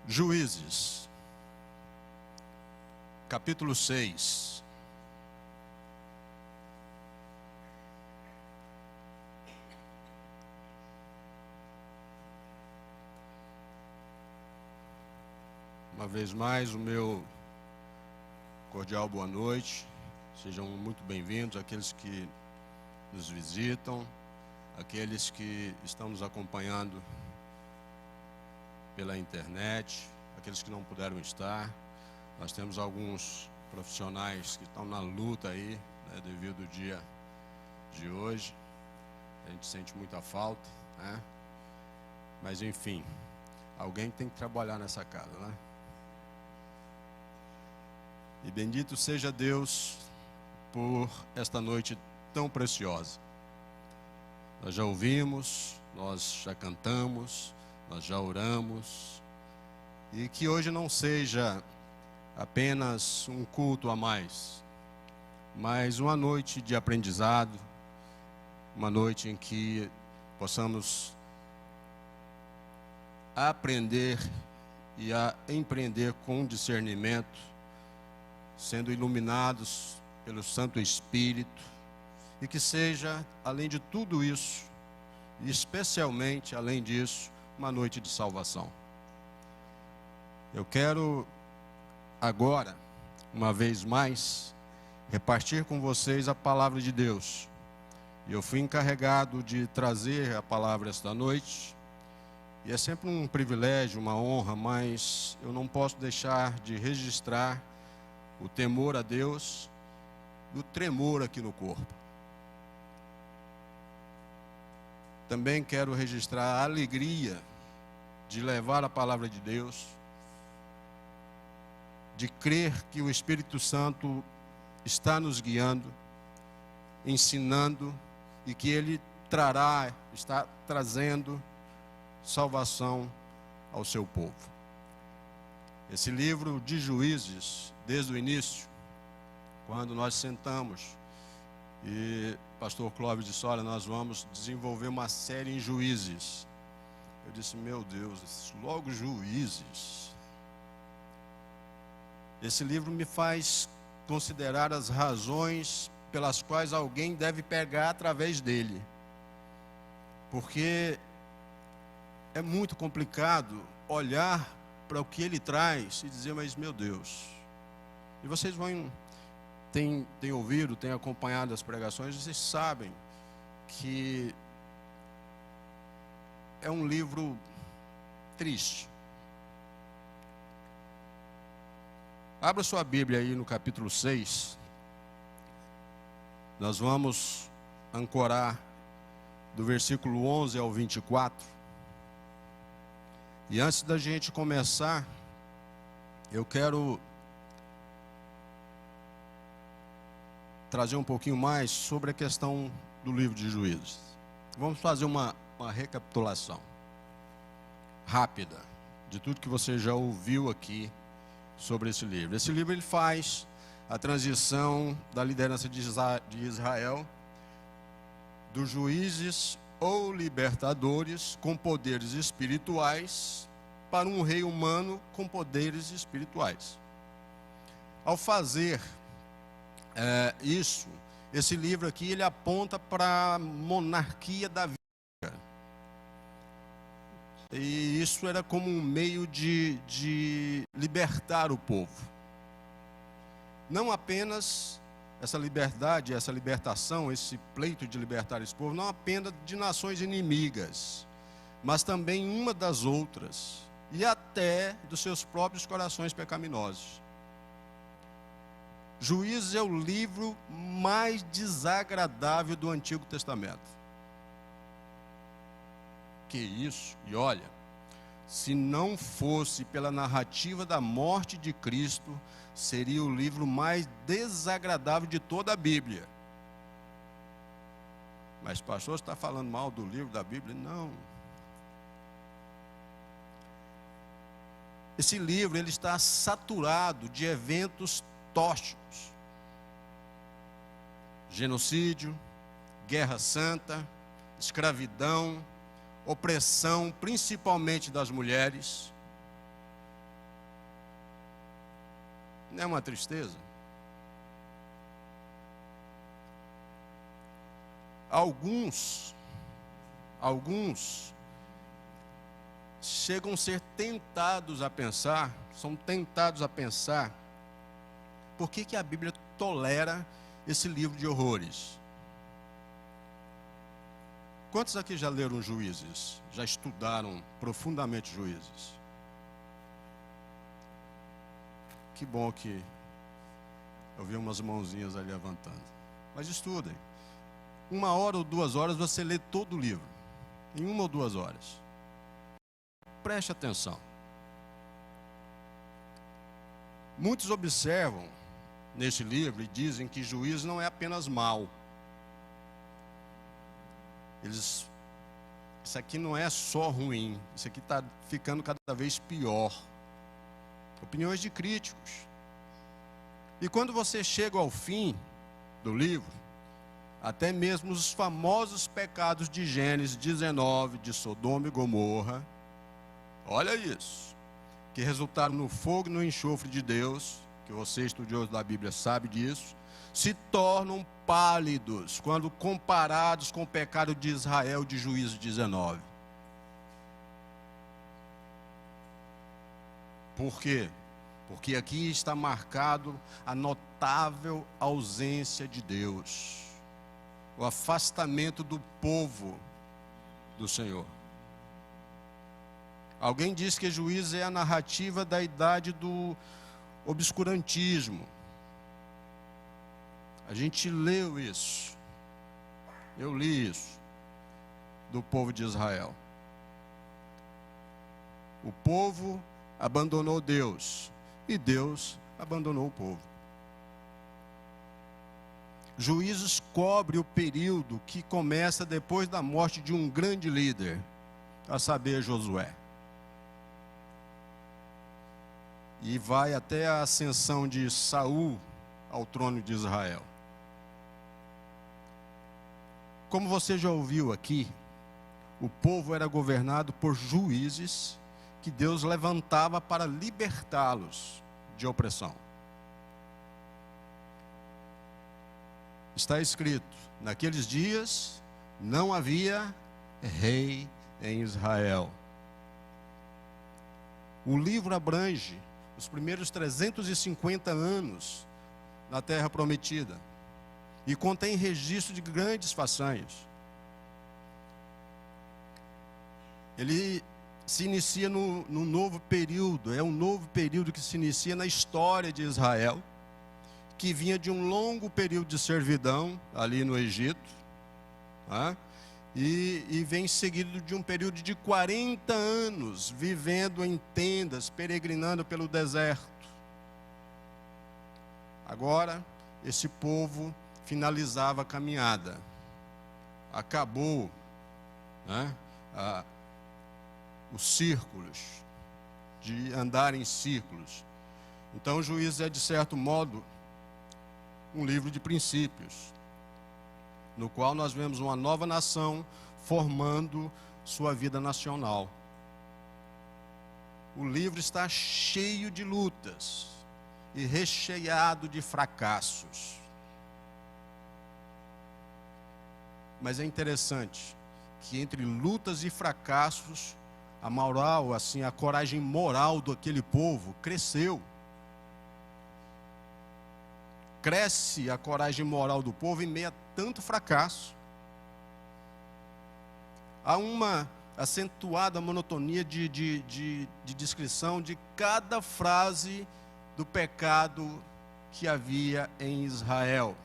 Juízes, capítulo 6. Uma vez mais, o meu cordial boa noite. Sejam muito bem-vindos aqueles que nos visitam, aqueles que estão nos acompanhando pela internet, aqueles que não puderam estar. Nós temos alguns profissionais que estão na luta aí, né, devido ao dia de hoje. A gente sente muita falta, né? Mas enfim, alguém tem que trabalhar nessa casa, né? E bendito seja Deus por esta noite tão preciosa. Nós já ouvimos, nós já cantamos, nós já oramos, e que hoje não seja apenas um culto a mais, mas uma noite de aprendizado, uma noite em que possamos aprender e a empreender com discernimento, sendo iluminados pelo Santo Espírito, e que seja, além de tudo isso, e especialmente além disso, uma noite de salvação. Eu quero agora, uma vez mais, repartir com vocês a palavra de Deus. E eu fui encarregado de trazer a palavra esta noite, e é sempre um privilégio, uma honra, mas eu não posso deixar de registrar o temor a Deus, do tremor aqui no corpo. Também quero registrar a alegria de levar a palavra de Deus, de crer que o Espírito Santo está nos guiando, ensinando, e que Ele está trazendo salvação ao seu povo. Esse livro de Juízes, desde o início, quando nós sentamos, e pastor Clóvis disse, olha, nós vamos desenvolver uma série em Juízes. Eu disse, meu Deus, logo Juízes. Esse livro me faz considerar as razões pelas quais alguém deve pegar através dele. Porque é muito complicado olhar para o que ele traz e dizer, mas meu Deus. E vocês têm ouvido, têm acompanhado as pregações, vocês sabem que é um livro triste. Abra sua Bíblia aí no capítulo 6. Nós vamos ancorar do versículo 11 ao 24. E antes da gente começar, eu quero trazer um pouquinho mais sobre a questão do livro de Juízes. Vamos fazer uma recapitulação rápida de tudo que você já ouviu aqui sobre esse livro. Esse livro ele faz a transição da liderança de Israel, dos juízes ou libertadores com poderes espirituais para um rei humano com poderes espirituais. Ao fazer esse livro aqui, ele aponta para a monarquia davídica. E isso era como um meio de libertar o povo. Não apenas essa liberdade, essa libertação, esse pleito de libertar esse povo, não apenas de nações inimigas, mas também uma das outras, e até dos seus próprios corações pecaminosos. Juízes é o livro mais desagradável do Antigo Testamento. Que isso? E olha, se não fosse pela narrativa da morte de Cristo, seria o livro mais desagradável de toda a Bíblia. Mas pastor, você está falando mal do livro da Bíblia? Não. Esse livro ele está saturado de eventos tóxicos. Genocídio, guerra santa, escravidão, opressão, principalmente das mulheres, Não é uma tristeza? Alguns chegam a ser tentados a pensar, são tentados a pensar, por que a Bíblia tolera esse livro de horrores? Quantos aqui já leram Juízes? Já estudaram profundamente Juízes? Que bom que eu vi umas mãozinhas ali levantando. Mas estudem. 1 hora ou 2 horas você lê todo o livro. Em 1 ou 2 horas. Preste atenção. Muitos observam neste livro e dizem que juízo não é apenas mal. Isso aqui não é só ruim, isso aqui está ficando cada vez pior. Opiniões de críticos. E quando você chega ao fim do livro, até mesmo os famosos pecados de Gênesis 19, de Sodoma e Gomorra, olha isso, que resultaram no fogo e no enxofre de Deus, que você, estudioso da Bíblia, sabe disso, se tornam pálidos quando comparados com o pecado de Israel de Juízes 19. Por quê? Porque aqui está marcado a notável ausência de Deus, o afastamento do povo do Senhor. Alguém diz que Juízes é a narrativa da idade do obscurantismo. A gente leu isso, eu li isso, do povo de Israel. O povo abandonou Deus e Deus abandonou o povo. Juízes cobre o período que começa depois da morte de um grande líder, a saber, Josué. E vai até a ascensão de Saul ao trono de Israel. Como você já ouviu aqui, o povo era governado por juízes que Deus levantava para libertá-los de opressão. Está escrito, naqueles dias não havia rei em Israel. O livro abrange os primeiros 350 anos na Terra Prometida e contém registro de grandes façanhas. Ele se inicia no novo período, é um novo período que se inicia na história de Israel, que vinha de um longo período de servidão ali no Egito, e vem seguido de um período de 40 anos vivendo em tendas, peregrinando pelo deserto. Agora, esse povo finalizava a caminhada, acabou os círculos, de andar em círculos. Então, o Juízes é, de certo modo, um livro de princípios, no qual nós vemos uma nova nação formando sua vida nacional. O livro está cheio de lutas e recheado de fracassos. Mas é interessante que entre lutas e fracassos, a moral, assim, a coragem moral daquele povo cresceu. Cresce a coragem moral do povo em meio a tanto fracasso. Há uma acentuada monotonia de descrição de cada frase do pecado que havia em Israel.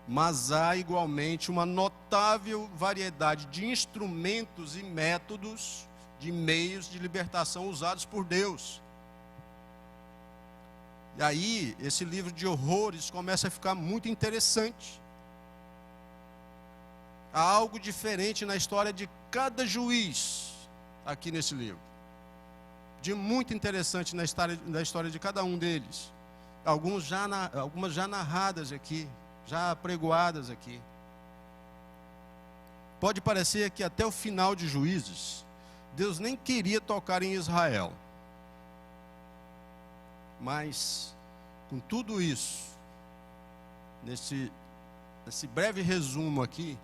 Mas há igualmente uma notável variedade de instrumentos e métodos, de meios de libertação usados por Deus. E aí, esse livro de horrores começa a ficar muito interessante. Há algo diferente na história de cada juiz aqui nesse livro. De muito interessante na história de cada um deles. Algumas já narradas aqui, já apregoadas aqui. Pode parecer que até o final de Juízes, Deus nem queria tocar em Israel. Mas, com tudo isso, nesse breve resumo aqui,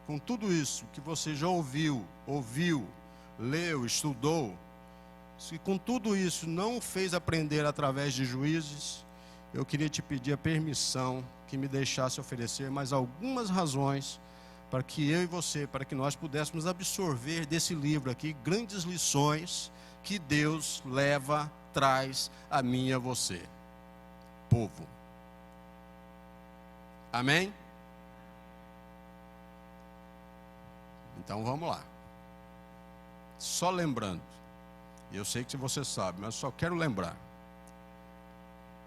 com tudo isso que você já ouviu, leu, estudou, se com tudo isso não fez aprender através de Juízes, eu queria te pedir a permissão que me deixasse oferecer mais algumas razões para que eu e você, para que nós pudéssemos absorver desse livro aqui grandes lições que Deus traz a mim e a você, povo. Amém? Então vamos lá. Só lembrando, eu sei que você sabe, mas só quero lembrar.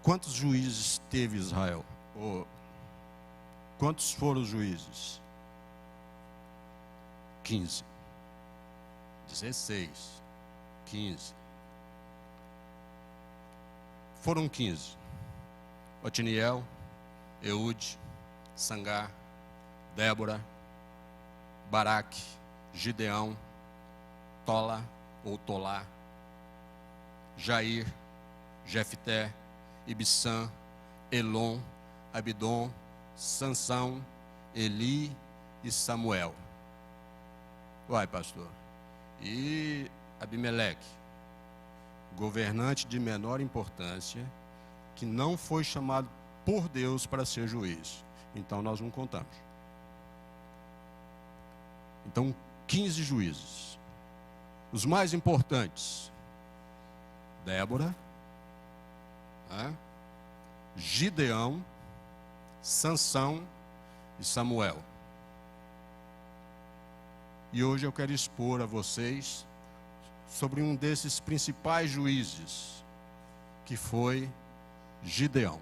Quantos juízes teve Israel? Quantos foram os juízes? 15. 16. 15. Foram 15. Otiniel, Eude, Sangar, Débora, Baraque, Gideão, Tola ou Tolá, Jair, Jefté, Ibissã, Elon, Abidom, Sansão, Eli e Samuel. Uai, pastor. E Abimeleque, governante de menor importância, que não foi chamado por Deus para ser juiz. Então nós não contamos. Então 15 juízes. Os mais importantes: Débora, Gideão, Sansão e Samuel. E hoje eu quero expor a vocês sobre um desses principais juízes, que foi Gideão.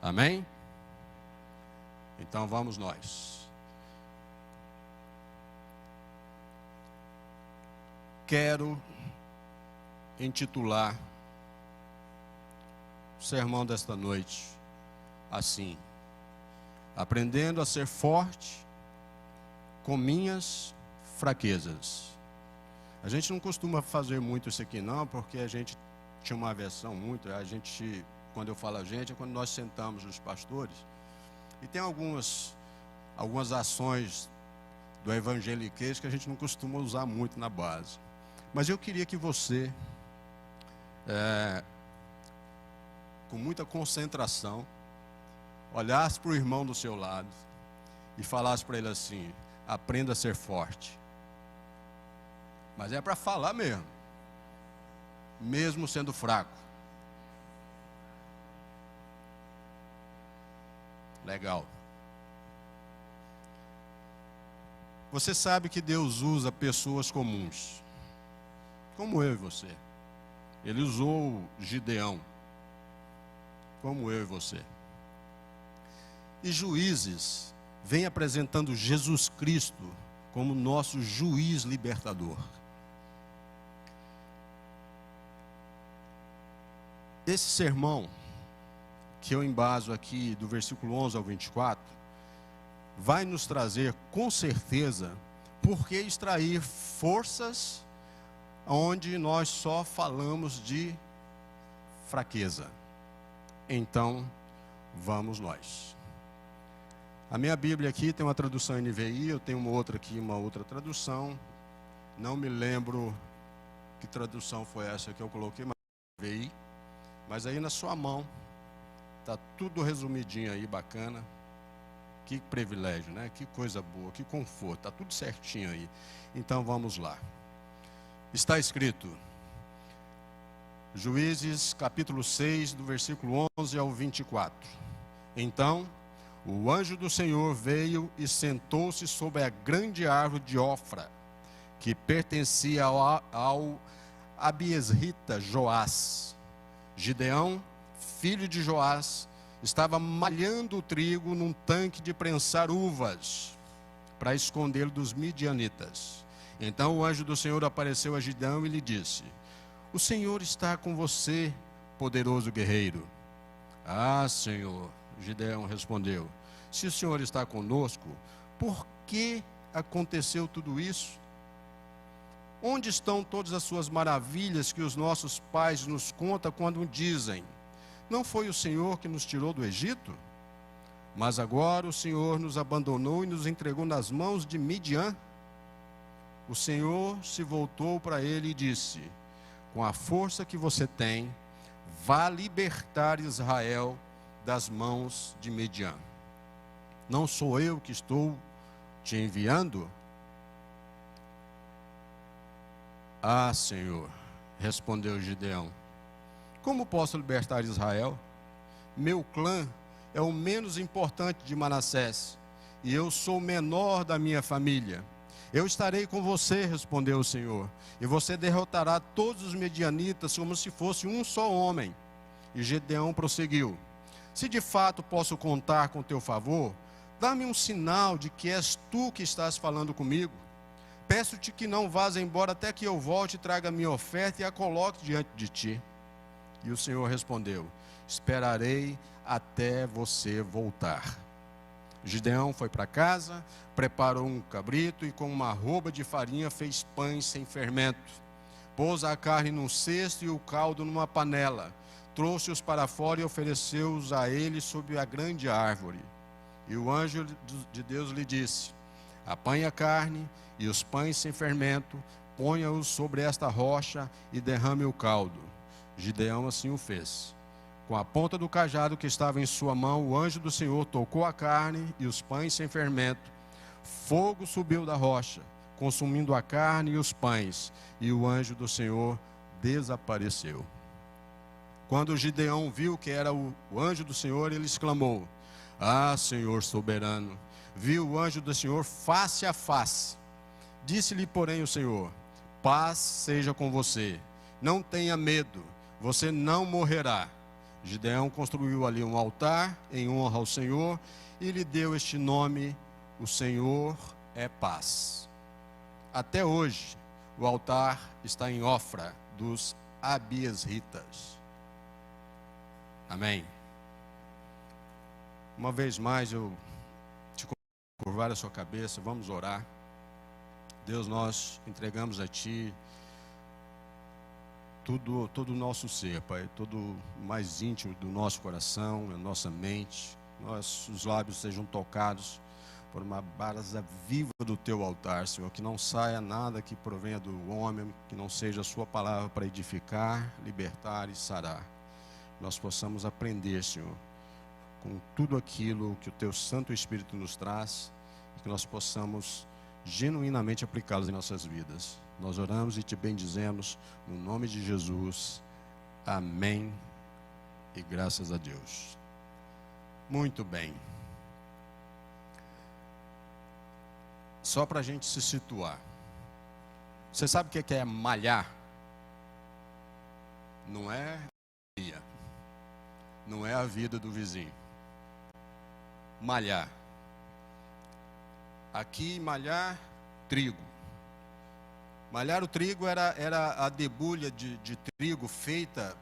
Amém? Então vamos nós. Quero intitular o sermão desta noite assim: aprendendo a ser forte com minhas fraquezas. A gente não costuma fazer muito isso aqui não, porque a gente tinha uma aversão muito, quando eu falo a gente, é quando nós sentamos os pastores, e tem algumas ações do evangeliquez que a gente não costuma usar muito na base. Mas eu queria que você, com muita concentração, olhasse para o irmão do seu lado e falasse para ele assim: aprenda a ser forte. Mas é para falar mesmo sendo fraco. Legal. Você sabe que Deus usa pessoas comuns, como eu e você. Ele usou Gideão, como eu e você. E Juízes vem apresentando Jesus Cristo como nosso juiz libertador. Esse sermão, que eu embaso aqui do versículo 11 ao 24, vai nos trazer com certeza por que extrair forças onde nós só falamos de fraqueza. Então, vamos nós. A minha Bíblia aqui tem uma tradução NVI, eu tenho uma outra aqui, uma outra tradução. Não me lembro que tradução foi essa que eu coloquei, mas NVI. Mas aí na sua mão, está tudo resumidinho aí, bacana. Que privilégio, né? Que coisa boa, que conforto, está tudo certinho aí. Então vamos lá. Está escrito, Juízes capítulo 6, do versículo 11 ao 24. Então o anjo do Senhor veio e sentou-se sobre a grande árvore de Ofra, que pertencia ao Abiesrita Joás. Gideão, filho de Joás, estava malhando o trigo num tanque de prensar uvas, para escondê-lo dos midianitas. Então o anjo do Senhor apareceu a Gideão e lhe disse: o Senhor está com você, poderoso guerreiro. Ah, Senhor, Gideão respondeu, se o Senhor está conosco, por que aconteceu tudo isso? Onde estão todas as suas maravilhas que os nossos pais nos contam quando dizem: não foi o Senhor que nos tirou do Egito? Mas agora o Senhor nos abandonou e nos entregou nas mãos de Midian. O Senhor se voltou para ele e disse: com a força que você tem, vá libertar Israel das mãos de Midian. Não sou eu que estou te enviando? Ah, Senhor, respondeu Gideão, como posso libertar Israel? Meu clã é o menos importante de Manassés, e eu sou o menor da minha família. Eu estarei com você, respondeu o Senhor, e você derrotará todos os medianitas como se fosse um só homem. E Gideão prosseguiu: se de fato posso contar com teu favor, dá-me um sinal de que és tu que estás falando comigo. Peço-te que não vás embora até que eu volte e traga minha oferta e a coloque diante de ti. E o Senhor respondeu: esperarei até você voltar. Gideão foi para casa, preparou um cabrito e com uma arroba de farinha fez pães sem fermento. Pôs a carne num cesto e o caldo numa panela. Trouxe-os para fora e ofereceu-os a ele sob a grande árvore. E o anjo de Deus lhe disse: apanhe a carne e os pães sem fermento, ponha-os sobre esta rocha e derrame o caldo. Gideão assim o fez. Com a ponta do cajado que estava em sua mão, o anjo do Senhor tocou a carne e os pães sem fermento. Fogo subiu da rocha, consumindo a carne e os pães, e o anjo do Senhor desapareceu. Quando Gideão viu que era o anjo do Senhor, ele exclamou: ah, Senhor soberano! Viu o anjo do Senhor face a face. Disse-lhe, porém, o Senhor: paz seja com você, não tenha medo, você não morrerá. Gideão construiu ali um altar em honra ao Senhor e lhe deu este nome: o Senhor é paz. Até hoje, o altar está em Ofra dos Abiesritas. Amém. Uma vez mais eu te curvar a sua cabeça, vamos orar. Deus, nós entregamos a Ti todo o nosso ser, Pai, todo o mais íntimo do nosso coração, a nossa mente, nossos lábios sejam tocados por uma brasa viva do Teu altar, Senhor, que não saia nada que provenha do homem, que não seja a Sua palavra para edificar, libertar e sarar. Nós possamos aprender, Senhor, com tudo aquilo que o Teu Santo Espírito nos traz, e que nós possamos genuinamente aplicá-los em nossas vidas. Nós oramos e te bendizemos no nome de Jesus. Amém. E graças a Deus. Muito bem. Só para a gente se situar. Você sabe o que é malhar? Não é não é a vida do vizinho. Malhar. Aqui, malhar trigo. Malhar o trigo era a debulha de trigo feita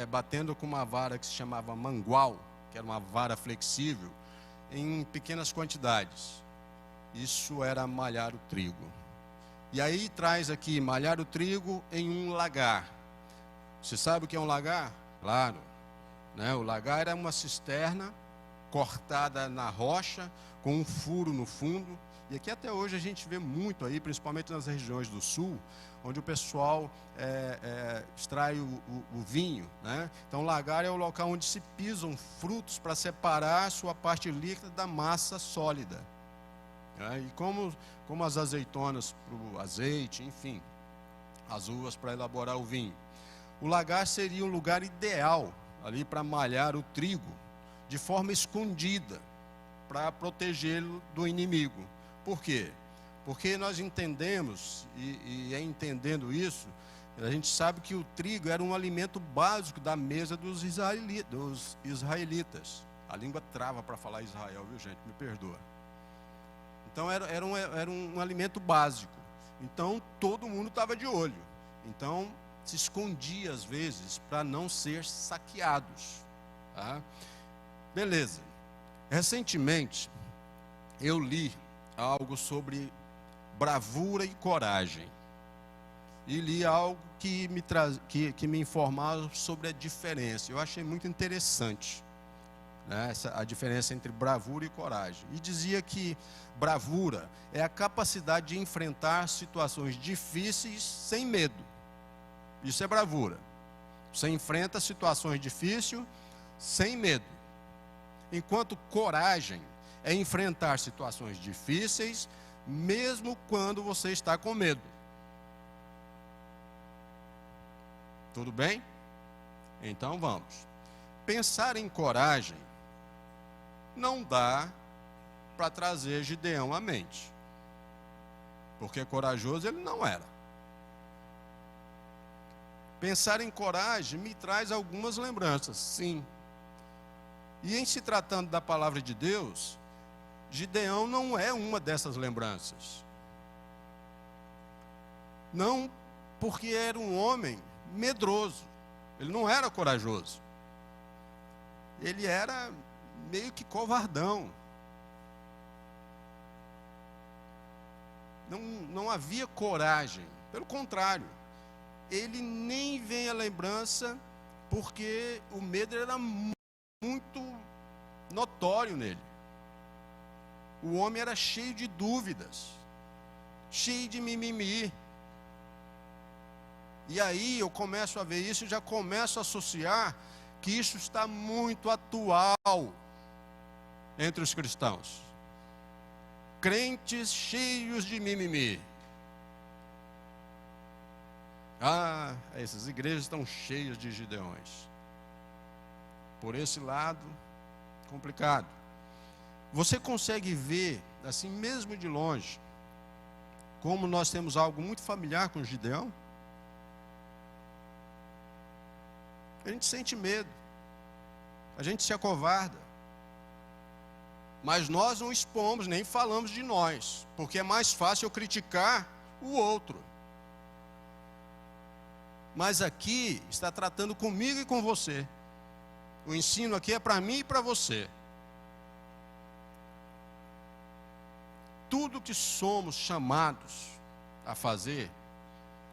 batendo com uma vara que se chamava mangual, que era uma vara flexível, em pequenas quantidades. Isso era malhar o trigo. E aí traz aqui, malhar o trigo em um lagar. Você sabe o que é um lagar? Claro. Né? O lagar era uma cisterna cortada na rocha, com um furo no fundo. E aqui até hoje a gente vê muito aí, principalmente nas regiões do sul, onde o pessoal extrai o vinho, né? Então, o lagar é o local onde se pisam frutos para separar a sua parte líquida da massa sólida. Né? E como as azeitonas para o azeite, enfim, as uvas para elaborar o vinho. O lagar seria um lugar ideal ali para malhar o trigo, de forma escondida, para protegê-lo do inimigo. Por quê? Porque nós entendemos, e entendendo isso, a gente sabe que o trigo era um alimento básico da mesa dos israelitas. A língua trava para falar Israel, viu, gente? Me perdoa. Então era um alimento básico. Então todo mundo estava de olho. Então se escondia às vezes para não ser saqueados. Tá? Beleza. Recentemente eu li algo sobre bravura e coragem. e li algo que me informava sobre a diferença. Eu achei muito interessante, né, a diferença entre bravura e coragem. E dizia que bravura é a capacidade de enfrentar situações difíceis sem medo. Isso é bravura. Você enfrenta situações difíceis sem medo. Enquanto coragem é enfrentar situações difíceis mesmo quando você está com medo. Tudo bem? Então vamos. Pensar em coragem não dá para trazer Gideão à mente, porque corajoso ele não era. Pensar em coragem me traz algumas lembranças, sim. E em se tratando da palavra de Deus, Gideão não é uma dessas lembranças. Não porque era um homem medroso, ele não era corajoso. Ele era meio que covardão. Não havia coragem, pelo contrário. Ele nem vem à lembrança porque o medo era muito notório nele. O homem era cheio de dúvidas, cheio de mimimi. E aí eu começo a ver isso e já começo a associar que isso está muito atual entre os cristãos. Crentes cheios de mimimi. Ah, essas igrejas estão cheias de Gideões. Por esse lado, complicado. Você consegue ver, assim mesmo de longe, como nós temos algo muito familiar com Gideão? A gente sente medo, a gente se acovarda, mas nós não expomos, nem falamos de nós, porque é mais fácil eu criticar o outro. Mas aqui está tratando comigo e com você. O ensino aqui é para mim e para você. Tudo que somos chamados a fazer,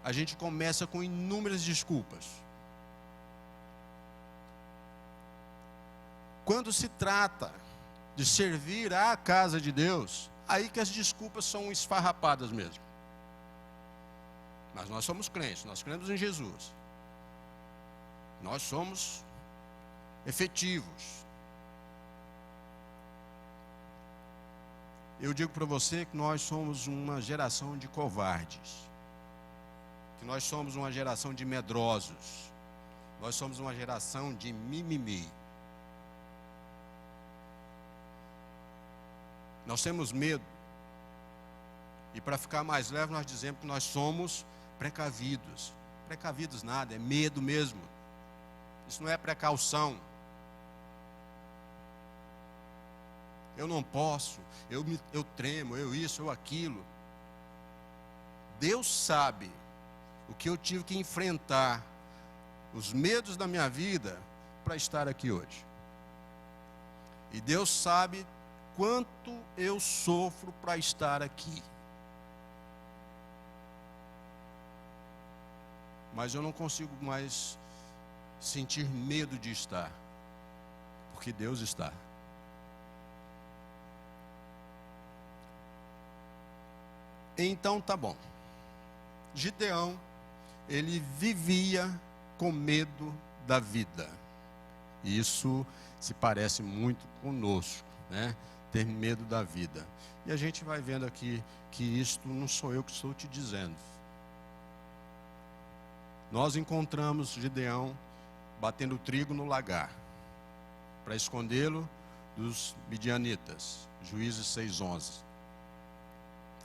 a gente começa com inúmeras desculpas. Quando se trata de servir à casa de Deus, aí que as desculpas são esfarrapadas mesmo. Mas nós somos crentes, nós cremos em Jesus. Nós somos efetivos. Eu digo para você que nós somos uma geração de covardes. Que nós somos uma geração de medrosos. Nós somos uma geração de mimimi. Nós temos medo. E para ficar mais leve, nós dizemos que nós somos precavidos. Precavidos nada, é medo mesmo. Isso não é precaução. Eu não posso, eu tremo, eu isso, eu aquilo. Deus sabe o que eu tive que enfrentar, os medos da minha vida, para estar aqui hoje. E Deus sabe quanto eu sofro para estar aqui. Mas eu não consigo mais sentir medo de estar, porque Deus está. Então tá bom. Gideão, ele vivia com medo da vida. Isso se parece muito conosco, né? Ter medo da vida. E a gente vai vendo aqui que isto não sou eu que estou te dizendo. Nós encontramos Gideão batendo trigo no lagar, para escondê-lo dos midianitas. Juízes 6:11.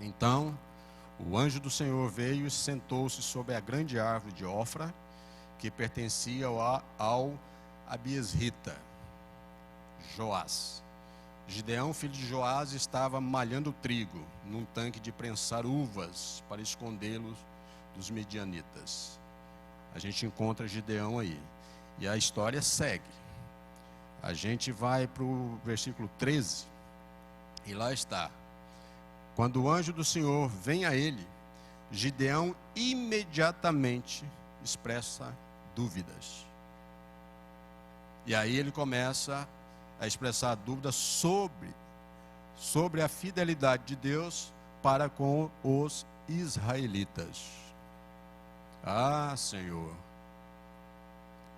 Então, o anjo do Senhor veio e sentou-se sobre a grande árvore de Ofra, que pertencia ao Abiesrita, Joás. Gideão, filho de Joás, estava malhando trigo num tanque de prensar uvas para escondê-los dos midianitas. A gente encontra Gideão aí. E a história segue. A gente vai para o versículo 13, e lá está. Quando o anjo do Senhor vem a ele, Gideão imediatamente expressa dúvidas. E aí ele começa a expressar dúvidas sobre a fidelidade de Deus para com os israelitas. Ah, Senhor,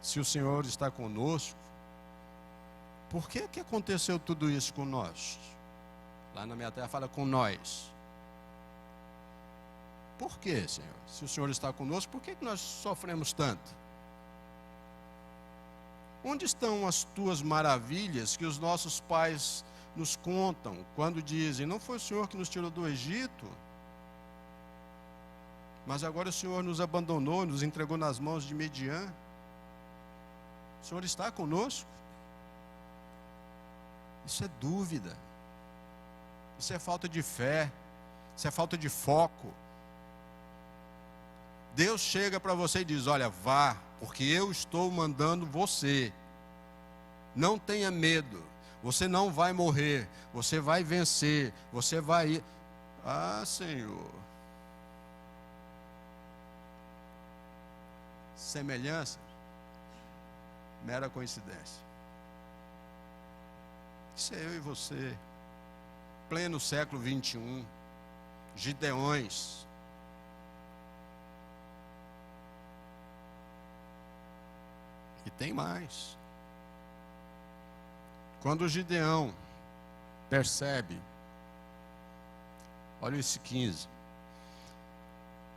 se o Senhor está conosco, por que aconteceu tudo isso com nós? Lá na minha terra fala com nós. Por que, Senhor? Se o Senhor está conosco, por que nós sofremos tanto? Onde estão as tuas maravilhas que os nossos pais nos contam quando dizem: não foi o Senhor que nos tirou do Egito, mas agora o Senhor nos abandonou, nos entregou nas mãos de Midian? O Senhor está conosco? Isso é dúvida, isso é falta de fé, isso é falta de foco. Deus chega para você e diz: olha, vá, porque eu estou mandando você. Não tenha medo, você não vai morrer, você vai vencer, você vai ir. Ah, Senhor. Semelhança, mera coincidência. Isso é eu e você, pleno século 21, Gideões. E tem mais. Quando o Gideão percebe, olha esse 15,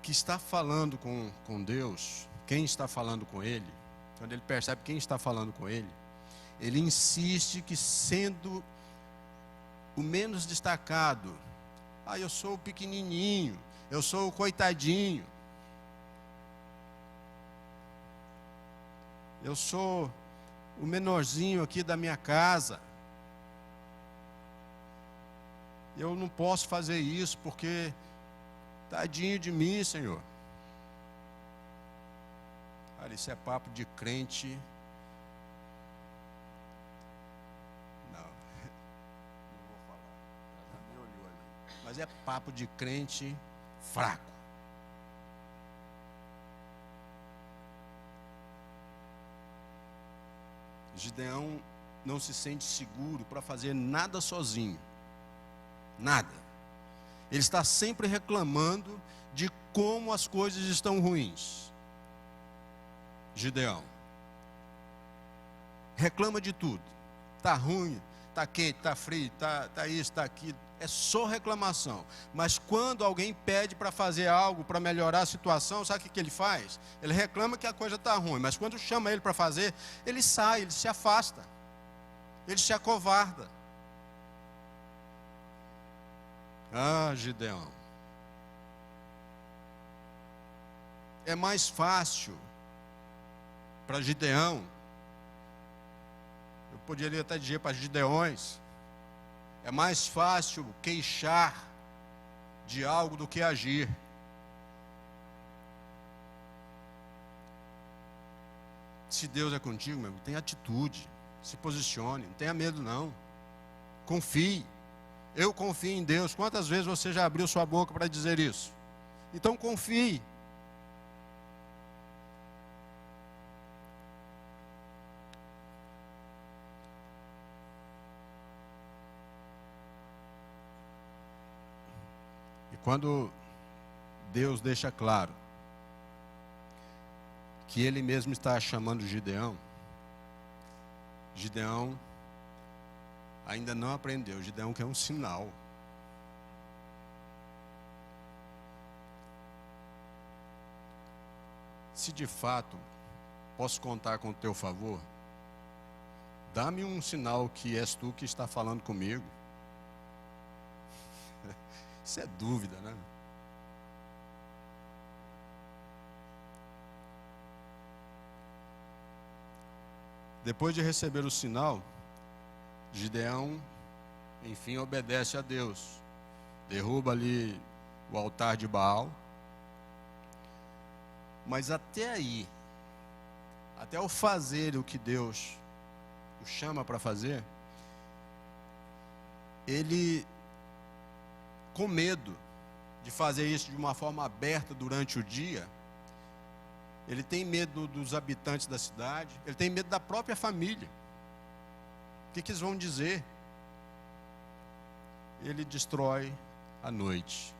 que está falando com Deus, quem está falando com ele, quando ele percebe quem está falando com ele, ele insiste que, sendo o menos destacado, eu sou o pequenininho, eu sou o coitadinho, eu sou o menorzinho aqui da minha casa, eu não posso fazer isso porque tadinho de mim, Senhor. Olha, isso é papo de crente. Não vou falar, já me olhou ali. Mas é papo de crente fraco. Gideão não se sente seguro para fazer nada sozinho. Nada. Ele está sempre reclamando de como as coisas estão ruins. Gideão reclama de tudo. Está ruim, está quente, está frio, está isso, está aquilo. É só reclamação. Mas quando alguém pede para fazer algo para melhorar a situação, sabe o que ele faz? Ele reclama que a coisa está ruim, mas quando chama ele para fazer, ele sai, ele se afasta, ele se acovarda. Ah, Gideão, é mais fácil para Gideão, eu poderia até dizer para Gideões, é mais fácil queixar de algo do que agir. Se Deus é contigo, meu irmão, tenha atitude, se posicione, não tenha medo não, confie. Eu confio em Deus. Quantas vezes você já abriu sua boca para dizer isso? Então confie. E quando Deus deixa claro que Ele mesmo está chamando Gideão, Gideão ainda não aprendeu. Gideão quer um sinal. Se de fato posso contar com o teu favor, dá-me um sinal que és tu que está falando comigo. Isso é dúvida, né? Depois de receber o sinal, Gideão, enfim, obedece a Deus. Derruba ali o altar de Baal. Mas até aí, até o fazer o que Deus o chama para fazer, ele, com medo de fazer isso de uma forma aberta durante o dia, ele tem medo dos habitantes da cidade, ele tem medo da própria família. O que eles vão dizer? Ele destrói à noite,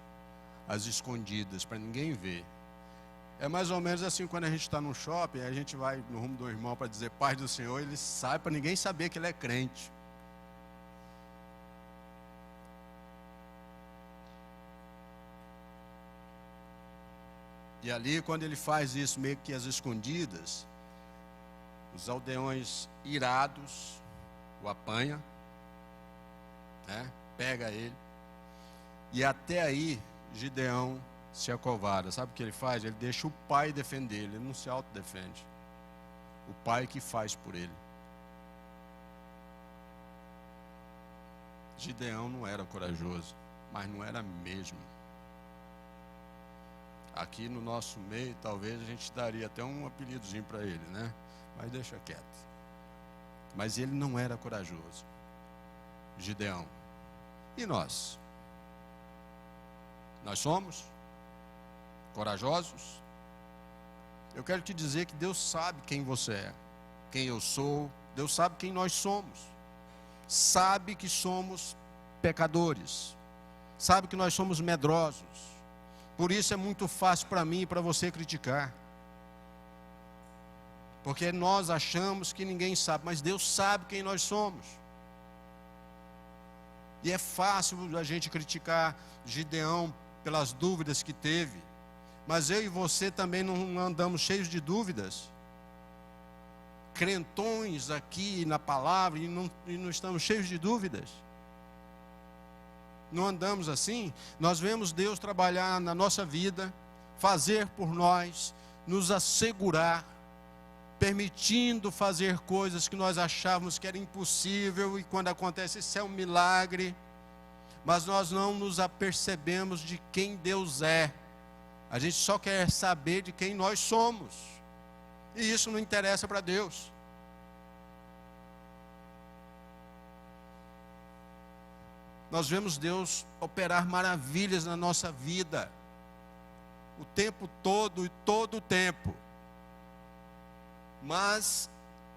às escondidas, para ninguém ver. É mais ou menos assim quando a gente está no shopping, a gente vai no rumo do irmão para dizer paz do Senhor, ele sai para ninguém saber que ele é crente. E ali, quando ele faz isso meio que às escondidas, os aldeões irados o apanham, né? Pega ele, e até aí Gideão se acovarda. Sabe o que ele faz? Ele deixa o pai defender ele, ele não se autodefende. O pai que faz por ele. Gideão não era corajoso, mas não era mesmo. Aqui no nosso meio, talvez a gente daria até um apelidozinho para ele, né? Mas deixa quieto. Mas ele não era corajoso, Gideão. E nós? Nós somos corajosos? Eu quero te dizer que Deus sabe quem você é, quem eu sou. Deus sabe quem nós somos. Sabe que somos pecadores. Sabe que nós somos medrosos. Por isso é muito fácil para mim e para você criticar. Porque nós achamos que ninguém sabe, mas Deus sabe quem nós somos. E é fácil a gente criticar Gideão pelas dúvidas que teve. Mas eu e você também não andamos cheios de dúvidas. Crentões aqui na palavra e não estamos cheios de dúvidas. Não andamos assim. Nós vemos Deus trabalhar na nossa vida, fazer por nós, nos assegurar, permitindo fazer coisas que nós achávamos que era impossível, e quando acontece isso é um milagre. Mas nós não nos apercebemos de quem Deus é. A gente só quer saber de quem nós somos, e isso não interessa para Deus. Nós vemos Deus operar maravilhas na nossa vida, o tempo todo e todo o tempo. Mas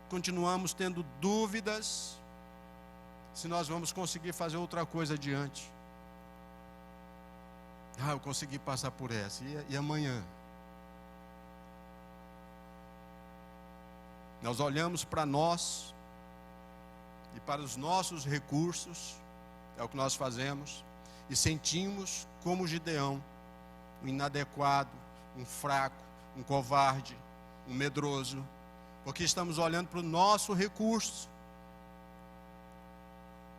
continuamos tendo dúvidas se nós vamos conseguir fazer outra coisa adiante. Eu consegui passar por essa, e amanhã? Nós olhamos para nós e para os nossos recursos, é o que nós fazemos, e sentimos como Gideão, um inadequado, um fraco, um covarde, um medroso, porque estamos olhando para o nosso recurso.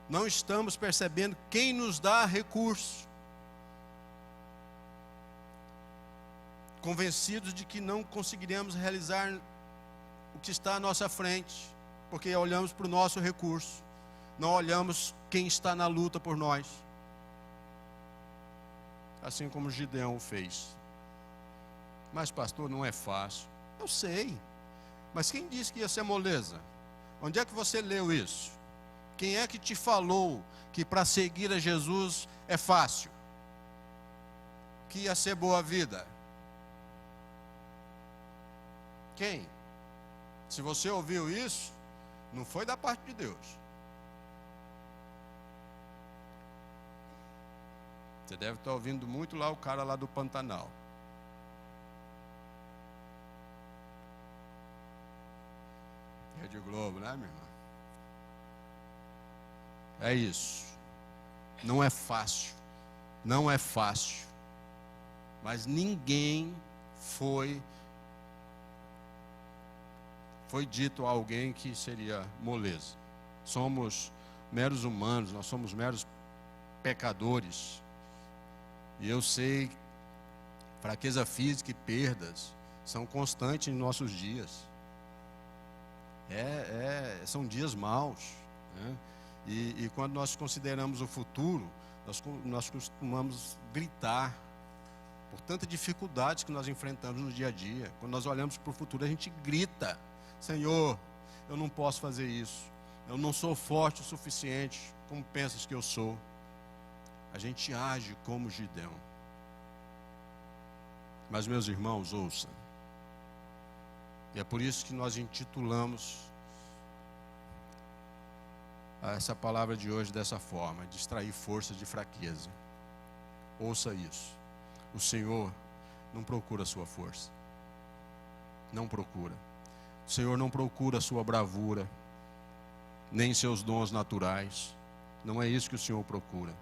Não estamos percebendo quem nos dá recurso. Convencidos de que não conseguiremos realizar o que está à nossa frente, porque olhamos para o nosso recurso, não olhamos quem está na luta por nós, assim como Gideão fez. Mas pastor, não é fácil. Eu sei, mas quem disse que ia ser moleza? Onde é que você leu isso? Quem é que te falou que para seguir a Jesus é fácil? Que ia ser boa vida? Quem? Se você ouviu isso, não foi da parte de Deus. Você deve estar ouvindo muito lá o cara lá do Pantanal. Rede Globo, né, minha irmã? É isso. Não é fácil. Não é fácil. Mas ninguém foi dito a alguém que seria moleza. Somos meros humanos, nós somos meros pecadores. E eu sei, fraqueza física e perdas são constantes em nossos dias. São dias maus, né? E quando nós consideramos o futuro, nós costumamos gritar por tanta dificuldade que nós enfrentamos no dia a dia. Quando nós olhamos para o futuro, a gente grita: Senhor, eu não posso fazer isso, eu não sou forte o suficiente como pensas que eu sou. A gente age como Gideão. Mas, meus irmãos, ouçam. E é por isso que nós intitulamos essa palavra de hoje dessa forma: distrair forças de fraqueza. Ouça isso. O Senhor não procura a sua força. Não procura. O Senhor não procura a sua bravura, nem seus dons naturais. Não é isso que o Senhor procura.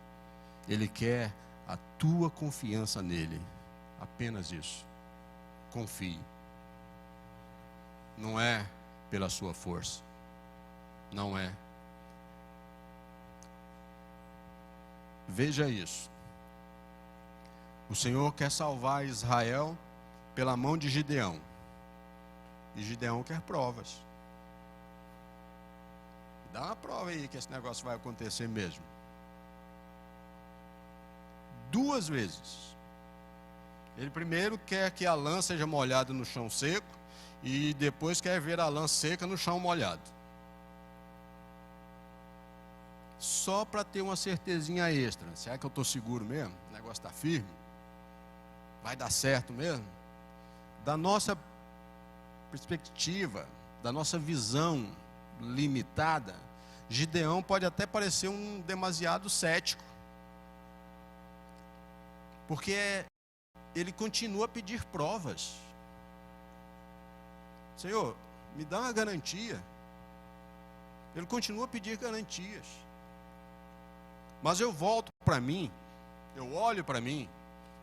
Ele quer a tua confiança nele. Apenas isso. Confie. Não é pela sua força. Não é. Veja isso. O Senhor quer salvar Israel pela mão de Gideão. E Gideão quer provas. Dá uma prova aí que esse negócio vai acontecer mesmo. 2 vezes. Ele primeiro quer que a lã seja molhada no chão seco, e depois quer ver a lã seca no chão molhado. Só para ter uma certezinha extra. Será que eu estou seguro mesmo? O negócio está firme? Vai dar certo mesmo? Da nossa perspectiva, da nossa visão limitada, Gideão pode até parecer um demasiado cético, porque ele continua a pedir provas. Senhor, me dá uma garantia. Ele continua a pedir garantias. Mas eu volto para mim, eu olho para mim,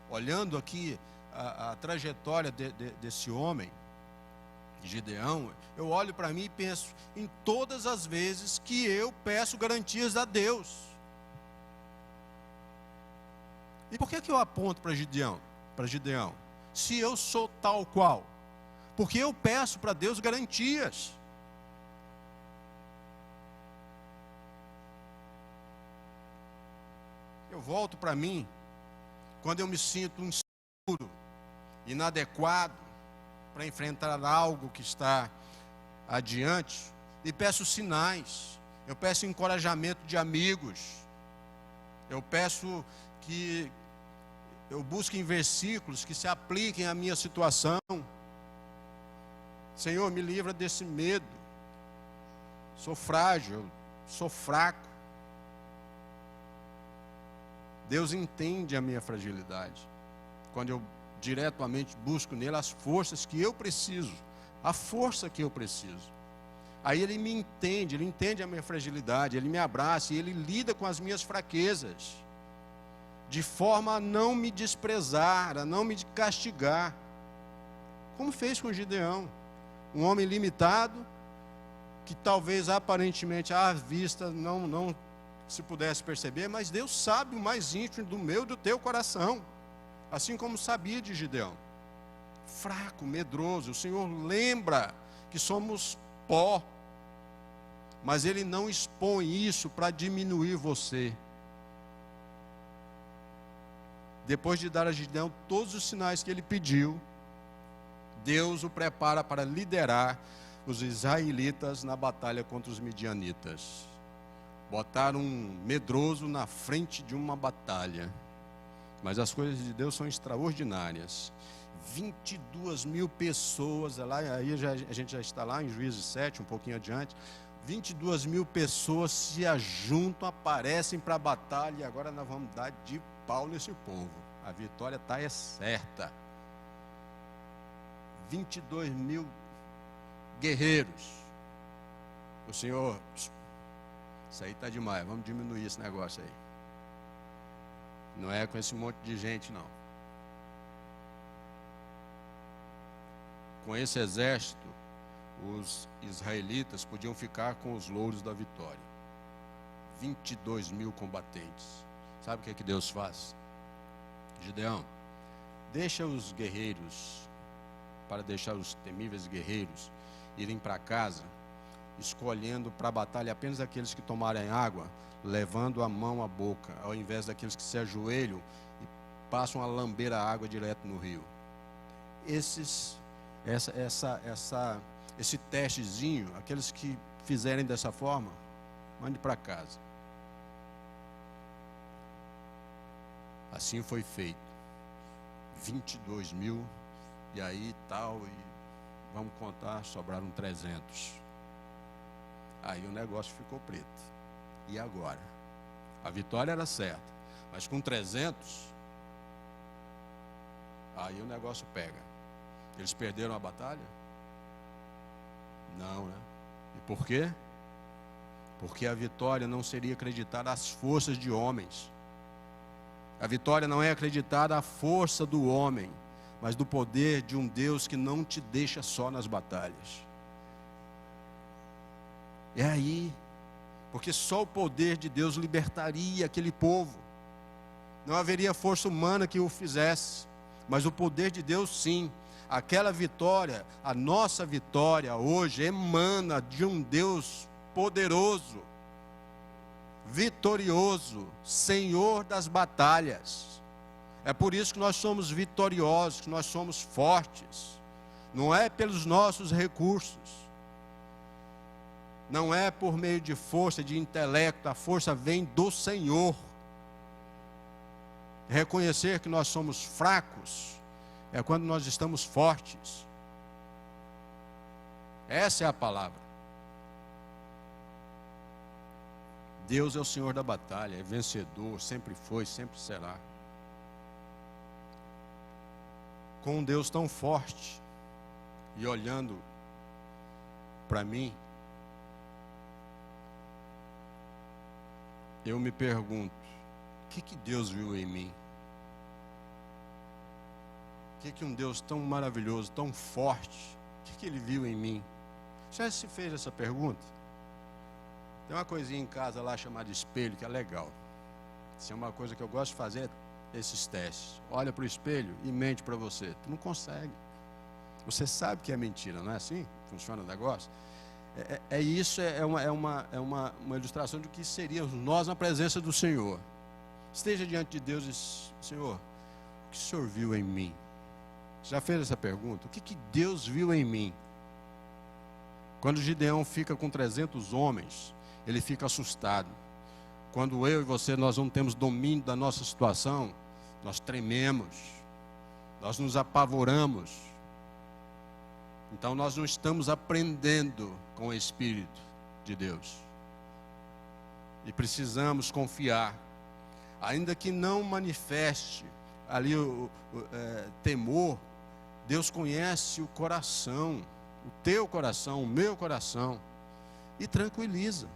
olhando aqui a trajetória desse homem, Gideão, eu olho para mim e penso em todas as vezes que eu peço garantias a Deus. E por que eu aponto para Gideão? Se eu sou tal qual? Porque eu peço para Deus garantias. Eu volto para mim quando eu me sinto inseguro, inadequado para enfrentar algo que está adiante, e peço sinais, eu peço encorajamento de amigos, eu peço que eu busque em versículos que se apliquem à minha situação. Senhor, me livra desse medo. Sou frágil, sou fraco. Deus entende a minha fragilidade. Quando eu diretamente busco nele as forças que eu preciso, a força que eu preciso. Aí ele me entende, ele entende a minha fragilidade, ele me abraça e ele lida com as minhas fraquezas, de forma a não me desprezar, a não me castigar, como fez com Gideão, um homem limitado, que talvez aparentemente à vista não se pudesse perceber, mas Deus sabe o mais íntimo do meu e do teu coração, assim como sabia de Gideão. Fraco, medroso, o Senhor lembra que somos pó, mas Ele não expõe isso para diminuir você. Depois de dar a Gideão todos os sinais que ele pediu, Deus o prepara para liderar os israelitas na batalha contra os midianitas. Botaram um medroso na frente de uma batalha. Mas as coisas de Deus são extraordinárias. 22.000 pessoas, aí a gente já está lá em Juízes 7, um pouquinho adiante. 22.000 pessoas se ajuntam, aparecem para a batalha, e agora nós vamos dar de pau nesse povo. A vitória está certa. 22.000 guerreiros. O Senhor, isso aí está demais, vamos diminuir esse negócio aí. Não é com esse monte de gente, não. Com esse exército, os israelitas podiam ficar com os louros da vitória. 22.000 combatentes. Sabe o que é que Deus faz? Gideão, deixa os guerreiros, para deixar os temíveis guerreiros irem para casa, escolhendo para a batalha apenas aqueles que tomarem água, levando a mão à boca, ao invés daqueles que se ajoelham e passam a lamber a água direto no rio. Esse testezinho, aqueles que fizerem dessa forma, mande para casa. Assim foi feito. 22 mil, e aí tal, e vamos contar, sobraram 300. Aí o negócio ficou preto. E agora? A vitória era certa, mas com 300, aí o negócio pega. Eles perderam a batalha? Não, né? E por quê? Porque a vitória não seria acreditada às forças de homens. A vitória não é acreditada à força do homem, mas do poder de um Deus que não te deixa só nas batalhas. É aí, porque só o poder de Deus libertaria aquele povo. Não haveria força humana que o fizesse, mas o poder de Deus sim. Aquela vitória, a nossa vitória hoje emana de um Deus poderoso, vitorioso, Senhor das batalhas. É por isso que nós somos vitoriosos, que nós somos fortes. Não é pelos nossos recursos, não é por meio de força, de intelecto, a força vem do Senhor. Reconhecer que nós somos fracos é quando nós estamos fortes. Essa é a palavra. Deus é o Senhor da batalha, é vencedor, sempre foi, sempre será. Com um Deus tão forte, e olhando para mim, eu me pergunto, o que Deus viu em mim? O que um Deus tão maravilhoso, tão forte, o que Ele viu em mim? Já se fez essa pergunta? Tem uma coisinha em casa lá chamada espelho, que é legal. Isso é uma coisa que eu gosto de fazer, esses testes. Olha para o espelho e mente para você. Tu não consegue. Você sabe que é mentira, não é assim? Funciona o negócio? Isso é uma ilustração do que seríamos nós na presença do Senhor. Esteja diante de Deus e diz, Senhor, o que o Senhor viu em mim? Já fez essa pergunta? O que Deus viu em mim? Quando Gideão fica com 300 homens, ele fica assustado. Quando eu e você, nós não temos domínio da nossa situação, nós trememos, nós nos apavoramos. Então nós não estamos aprendendo com o Espírito de Deus. E precisamos confiar. Ainda que não manifeste ali o temor, Deus conhece o coração, o teu coração, o meu coração, e tranquiliza.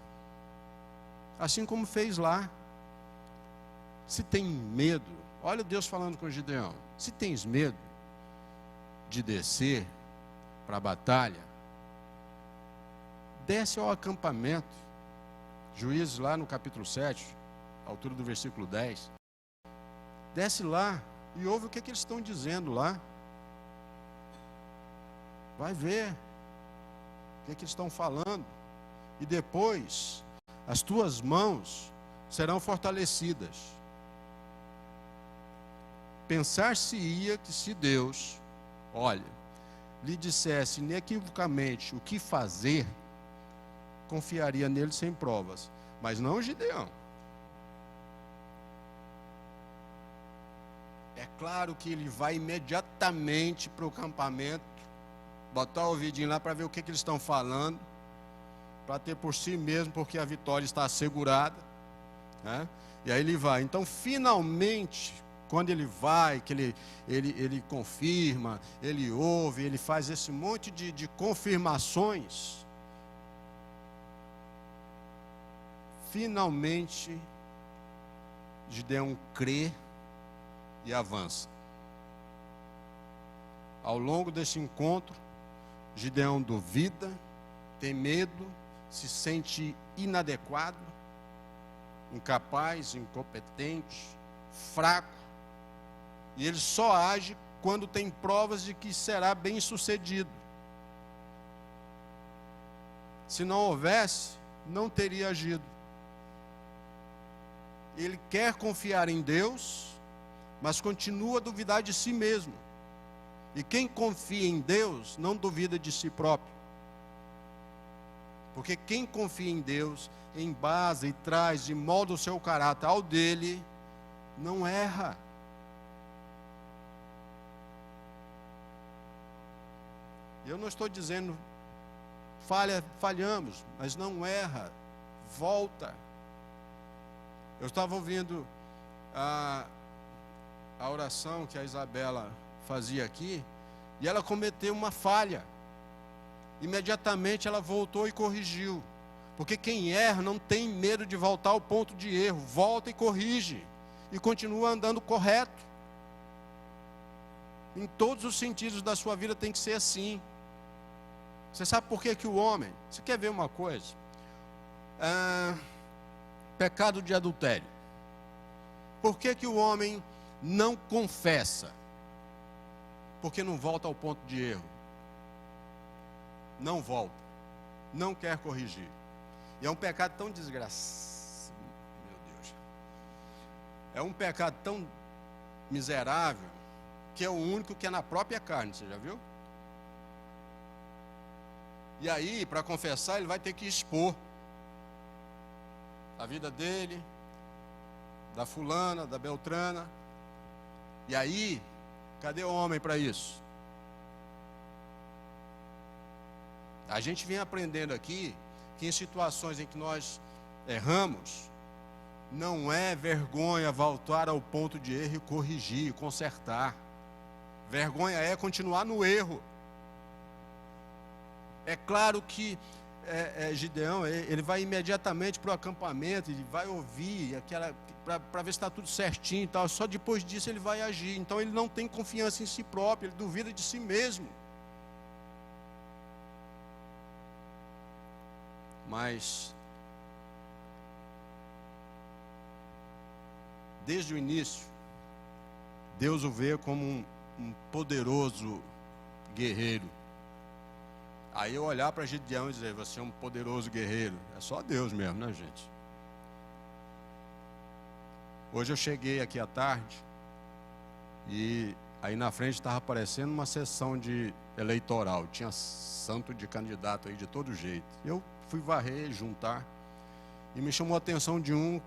Assim como fez lá. Se tem medo, olha Deus falando com Gideão, se tens medo de descer para a batalha, desce ao acampamento. Juízes lá no capítulo 7, altura do versículo 10. Desce lá e ouve o que eles estão dizendo lá. Vai ver o que eles estão falando. E depois, as tuas mãos serão fortalecidas. Pensar-se-ia que se Deus, olha, lhe dissesse inequivocamente o que fazer, confiaria nele sem provas. Mas não Gideão. É claro que ele vai imediatamente para o acampamento, botar o ouvidinho lá para ver o que eles estão falando, para ter por si mesmo, porque a vitória está assegurada, né? E aí ele vai. Então, finalmente, quando ele vai, que ele confirma, ele ouve, ele faz esse monte de confirmações, finalmente, Gideão crê e avança. Ao longo desse encontro, Gideão duvida, tem medo, se sente inadequado, incapaz, incompetente, fraco, e ele só age quando tem provas de que será bem sucedido. Se não houvesse, não teria agido. Ele quer confiar em Deus, mas continua a duvidar de si mesmo. E quem confia em Deus não duvida de si próprio. Porque quem confia em Deus, embasa e traz e molda o seu caráter ao dele, não erra. Eu não estou dizendo falhamos, mas não erra, volta. Eu estava ouvindo a oração que a Isabela fazia aqui, e ela cometeu uma falha. Imediatamente ela voltou e corrigiu. Porque quem erra não tem medo de voltar ao ponto de erro. Volta e corrige. E continua andando correto. Em todos os sentidos da sua vida tem que ser assim. Você sabe por que o homem... Você quer ver uma coisa? Pecado de adultério. Por que o homem não confessa? Porque não volta ao ponto de erro. Não volta. Não quer corrigir. E é um pecado tão desgraçado. Meu Deus. É um pecado tão miserável que é o único que é na própria carne. Você já viu? E aí, para confessar, ele vai ter que expor a vida dele, da fulana, da beltrana. E aí, cadê o homem para isso? A gente vem aprendendo aqui que em situações em que nós erramos, não é vergonha voltar ao ponto de erro e corrigir, consertar. Vergonha é continuar no erro. É claro que Gideão, ele vai imediatamente para o acampamento, ele vai ouvir para ver se está tudo certinho e tal. Só depois disso ele vai agir. Então ele não tem confiança em si próprio, ele duvida de si mesmo. Mas desde o início, Deus o vê como um poderoso guerreiro. Aí eu olhar para Gideão e dizer, você é um poderoso guerreiro. É só Deus mesmo, né, gente? Hoje eu cheguei aqui à tarde e aí na frente estava aparecendo uma sessão de eleitoral. Tinha santo de candidato aí de todo jeito. Eu fui varrer, juntar, e me chamou a atenção de um,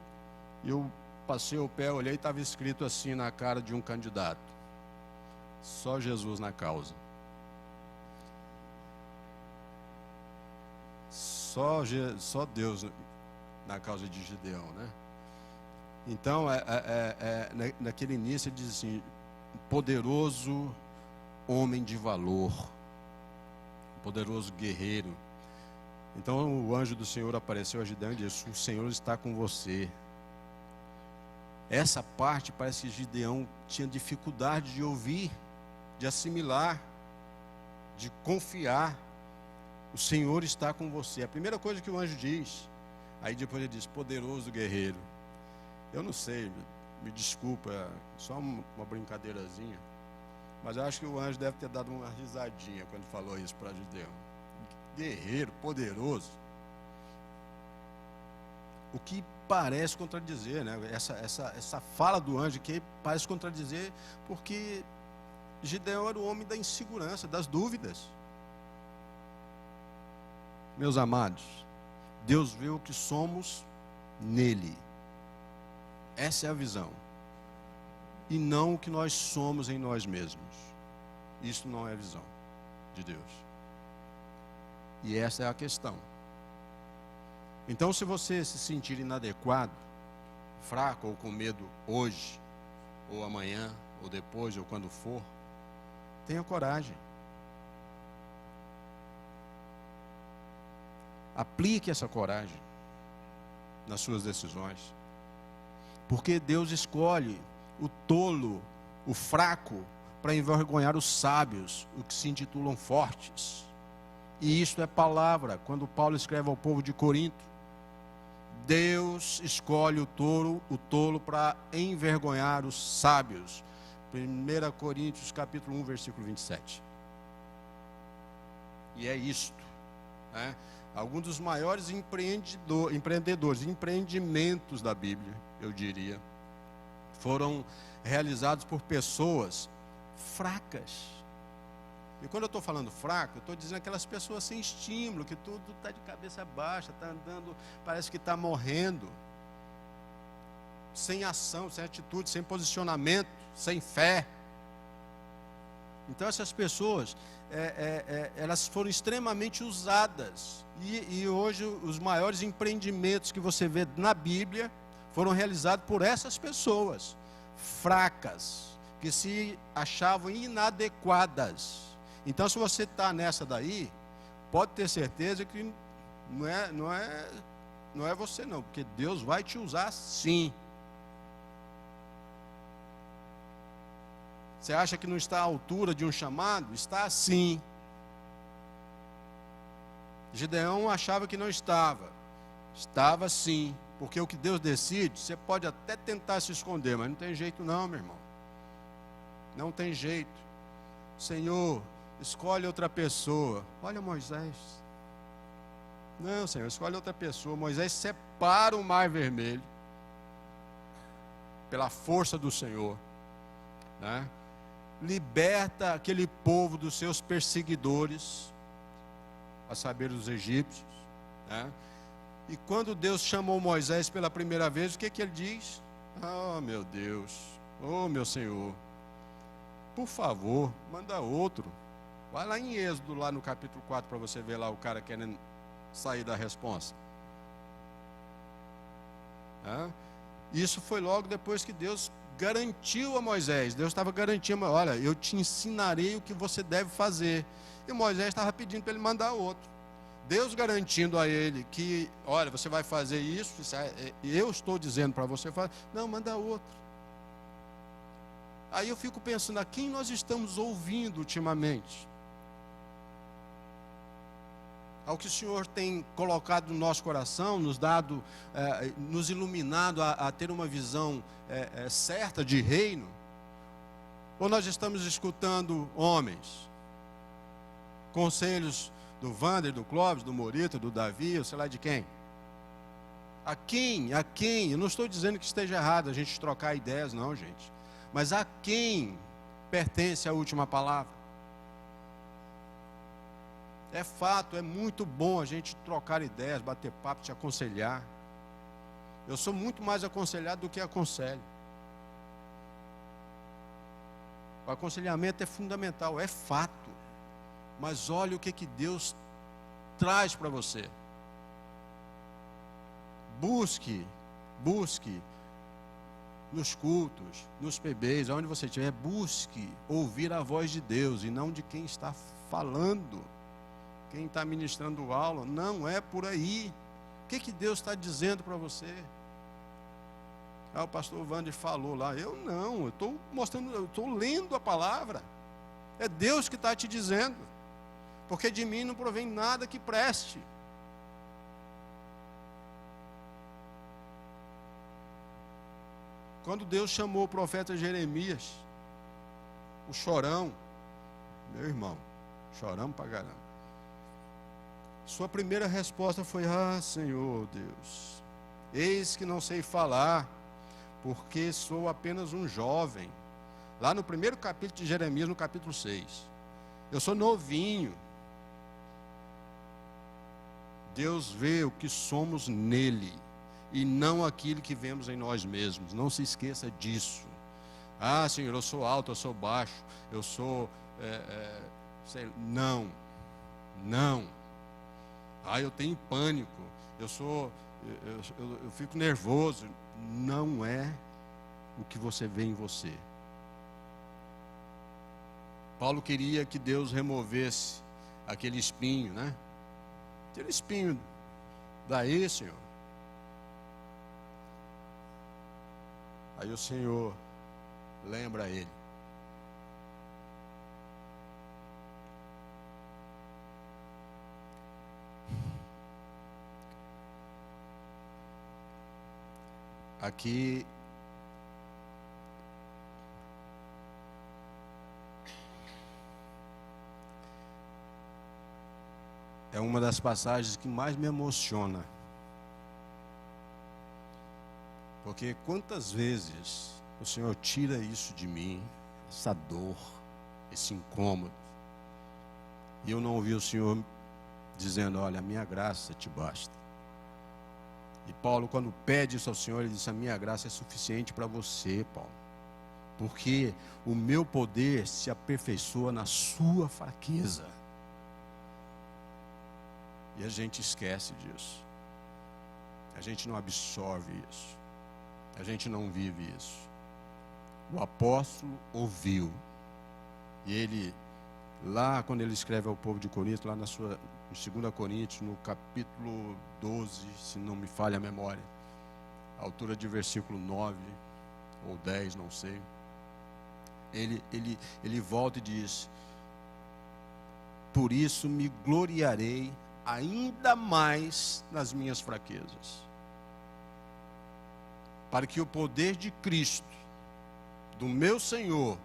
eu passei o pé, olhei e estava escrito assim na cara de um candidato: só Jesus na causa. Só Deus na causa de Gideão, né? Então, naquele início ele diz assim: poderoso homem de valor, poderoso guerreiro. Então o anjo do Senhor apareceu a Gideão e disse: o Senhor está com você. Essa parte parece que Gideão tinha dificuldade de ouvir, de assimilar, de confiar. O Senhor está com você. A primeira coisa que o anjo diz. Aí depois ele diz: poderoso guerreiro. Eu não sei, me desculpa, só uma brincadeirazinha, mas eu acho que o anjo deve ter dado uma risadinha quando falou isso para Gideão. Guerreiro, poderoso. O que parece contradizer, né? Essa fala do anjo que parece contradizer, porque Gideão era o homem da insegurança, das dúvidas. Meus amados, Deus vê o que somos nele. Essa é a visão. E não o que nós somos em nós mesmos. Isso não é a visão de Deus. E essa é a questão. Então, se você se sentir inadequado, fraco ou com medo hoje, ou amanhã, ou depois, ou quando for, tenha coragem. Aplique essa coragem nas suas decisões. Porque Deus escolhe o tolo, o fraco, para envergonhar os sábios, os que se intitulam fortes. E isto é palavra. Quando Paulo escreve ao povo de Corinto, Deus escolhe o tolo para envergonhar os sábios. 1 Coríntios capítulo 1, versículo 27. E é isto, né? Alguns dos maiores empreendimentos da Bíblia, eu diria, foram realizados por pessoas fracas. E quando eu estou falando fraco, eu estou dizendo aquelas pessoas sem estímulo, que tudo está de cabeça baixa, está andando, parece que está morrendo, sem ação, sem atitude, sem posicionamento, sem fé. Então essas pessoas, elas foram extremamente usadas. E hoje os maiores empreendimentos que você vê na Bíblia foram realizados por essas pessoas fracas, que se achavam inadequadas. Então, se você está nessa daí, pode ter certeza que não é você não, porque Deus vai te usar sim. Você acha que não está à altura de um chamado? Está sim. Gideão achava que não estava. Estava sim. Porque o que Deus decide, você pode até tentar se esconder, mas não tem jeito não, meu irmão. Não tem jeito. Senhor, escolhe outra pessoa. Olha Moisés. Não, Senhor, escolhe outra pessoa. Moisés separa o mar vermelho. Pela força do Senhor. Né? Liberta aquele povo dos seus perseguidores, a saber, os egípcios. Né? E quando Deus chamou Moisés pela primeira vez, o que ele diz? Oh, meu Deus, oh, meu Senhor, por favor, manda outro. Vai lá em Êxodo, lá no capítulo 4, para você ver lá o cara querendo sair da responsa. Isso foi logo depois que Deus garantiu a Moisés. Deus estava garantindo, olha, eu te ensinarei o que você deve fazer. E Moisés estava pedindo para ele mandar outro. Deus garantindo a ele que, olha, você vai fazer isso, eu estou dizendo para você fazer. Não, manda outro. Aí eu fico pensando, a quem nós estamos ouvindo ultimamente? Ao que o Senhor tem colocado no nosso coração, nos dado, nos iluminado a ter uma visão certa de reino? Ou nós estamos escutando homens, conselhos do Wander, do Clóvis, do Morito, do Davi, ou sei lá de quem? A quem? Eu não estou dizendo que esteja errado a gente trocar ideias, não, gente. Mas a quem pertence a última palavra? É fato, é muito bom a gente trocar ideias, bater papo, te aconselhar. Eu sou muito mais aconselhado do que aconselho. O aconselhamento é fundamental, é fato. Mas olha o que Deus traz para você. Busque nos cultos, nos PBs, onde você estiver, busque ouvir a voz de Deus e não de quem está falando. Quem está ministrando aula, não é por aí. O que Deus está dizendo para você? O pastor Wander falou lá, eu estou mostrando, eu estou lendo a palavra. É Deus que está te dizendo. Porque de mim não provém nada que preste. Quando Deus chamou o profeta Jeremias, o chorão, meu irmão, chorão pra caramba. Sua primeira resposta foi, Senhor Deus, eis que não sei falar, porque sou apenas um jovem. Lá no primeiro capítulo de Jeremias, no capítulo 6. Eu sou novinho. Deus vê o que somos nele e não aquilo que vemos em nós mesmos. Não se esqueça disso. Senhor, eu sou alto, eu sou baixo, eu sou... Não. Eu tenho pânico, eu fico nervoso. Não é o que você vê em você. Paulo queria que Deus removesse aquele espinho, né? Aquele espinho, daí, Senhor. Aí o Senhor lembra ele. Aqui é uma das passagens que mais me emociona. Porque quantas vezes o Senhor tira isso de mim, essa dor, esse incômodo, e eu não ouvi o Senhor dizendo, olha, a minha graça te basta. E Paulo, quando pede isso ao Senhor, ele diz, a minha graça é suficiente para você, Paulo. porque o meu poder se aperfeiçoa na sua fraqueza. E a gente esquece disso. A gente não absorve isso. A gente não vive isso. O apóstolo ouviu. E ele, lá quando ele escreve ao povo de Corinto, lá em 2 Coríntios, no capítulo 12, se não me falha a memória, a altura de versículo 9 ou 10, não sei, ele volta e diz: por isso me gloriarei ainda mais nas minhas fraquezas, para que o poder de Cristo, do meu Senhor,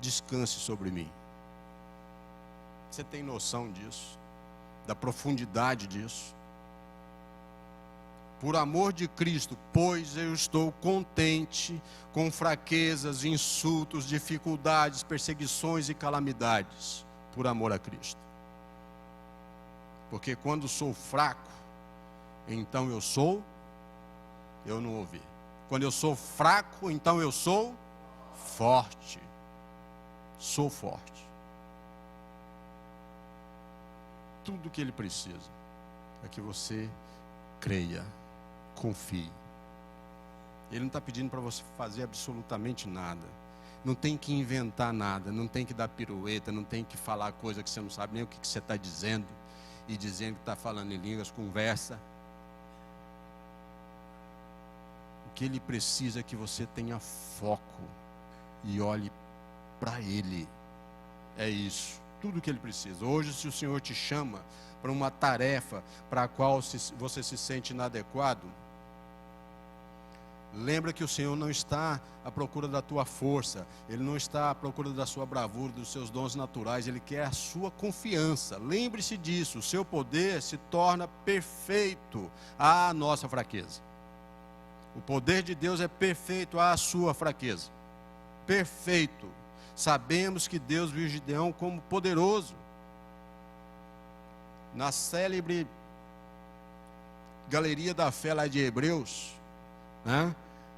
descanse sobre mim. Você tem noção disso? Da profundidade disso? Por amor de Cristo, pois eu estou contente com fraquezas, insultos, dificuldades, perseguições e calamidades, por amor a Cristo. Porque quando sou fraco, então eu não ouvi. Quando eu sou fraco, então eu sou forte. Sou forte. Tudo que ele precisa é que você creia, confie. Ele não está pedindo para você fazer absolutamente nada. Não tem que inventar nada, não tem que dar pirueta, não tem que falar coisa que você não sabe nem o que você está dizendo, e dizendo que está falando em línguas, conversa. O que ele precisa é que você tenha foco e olhe para ele. É isso, tudo que ele precisa. Hoje, se o Senhor te chama para uma tarefa para a qual você se sente inadequado, lembra que o Senhor não está à procura da tua força, Ele não está à procura da sua bravura, dos seus dons naturais, Ele quer a sua confiança. Lembre-se disso, o seu poder se torna perfeito à nossa fraqueza. O poder de Deus é perfeito à sua fraqueza. Perfeito. Sabemos que Deus viu Gideão como poderoso. Na célebre Galeria da Fé lá de Hebreus, né?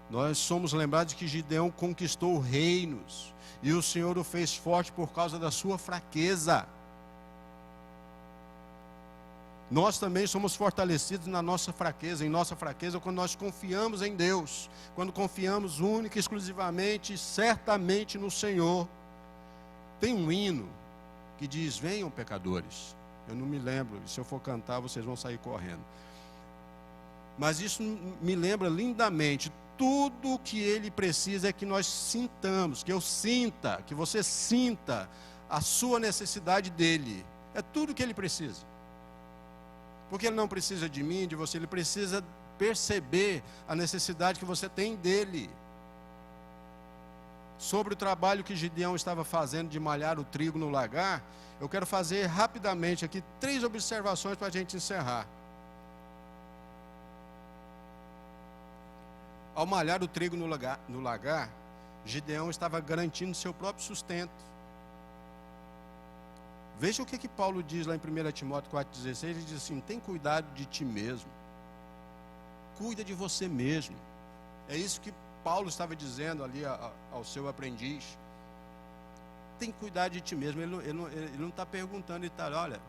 Nós somos lembrados que Gideão conquistou reinos, e o Senhor o fez forte por causa da sua fraqueza. Nós também somos fortalecidos na nossa fraqueza, em nossa fraqueza, quando nós confiamos em Deus, quando confiamos única e exclusivamente, certamente no Senhor. Tem um hino que diz: venham pecadores. Eu não me lembro, e se eu for cantar vocês vão sair correndo. Mas isso me lembra lindamente. Tudo o que ele precisa é que nós sintamos, que eu sinta, que você sinta a sua necessidade dele. É tudo o que ele precisa. Porque ele não precisa de mim, de você, ele precisa perceber a necessidade que você tem dele. Sobre o trabalho que Gideão estava fazendo de malhar o trigo no lagar, eu quero fazer rapidamente aqui 3 observações para a gente encerrar. Ao malhar o trigo no lagar, Gideão estava garantindo seu próprio sustento. Veja o que Paulo diz lá em 1 Timóteo 4,16, ele diz assim: tem cuidado de ti mesmo, cuida de você mesmo. É isso que Paulo estava dizendo ali ao seu aprendiz. Tem que cuidar de ti mesmo. Ele não está perguntando, ele está: olha,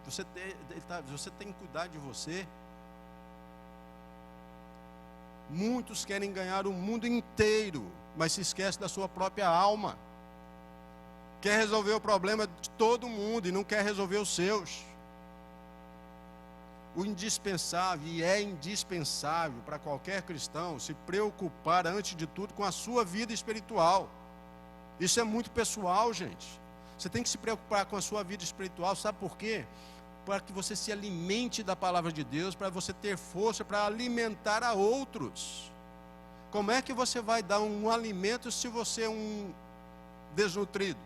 você tem que cuidar de você. Muitos querem ganhar o mundo inteiro, mas se esquece da sua própria alma. Quer resolver o problema de todo mundo e não quer resolver os seus. O indispensável, e é indispensável para qualquer cristão, se preocupar antes de tudo com a sua vida espiritual. Isso é muito pessoal, gente. Você tem que se preocupar com a sua vida espiritual, sabe por quê? Para que você se alimente da palavra de Deus, para você ter força para alimentar a outros. Como é que você vai dar um alimento se você é um desnutrido?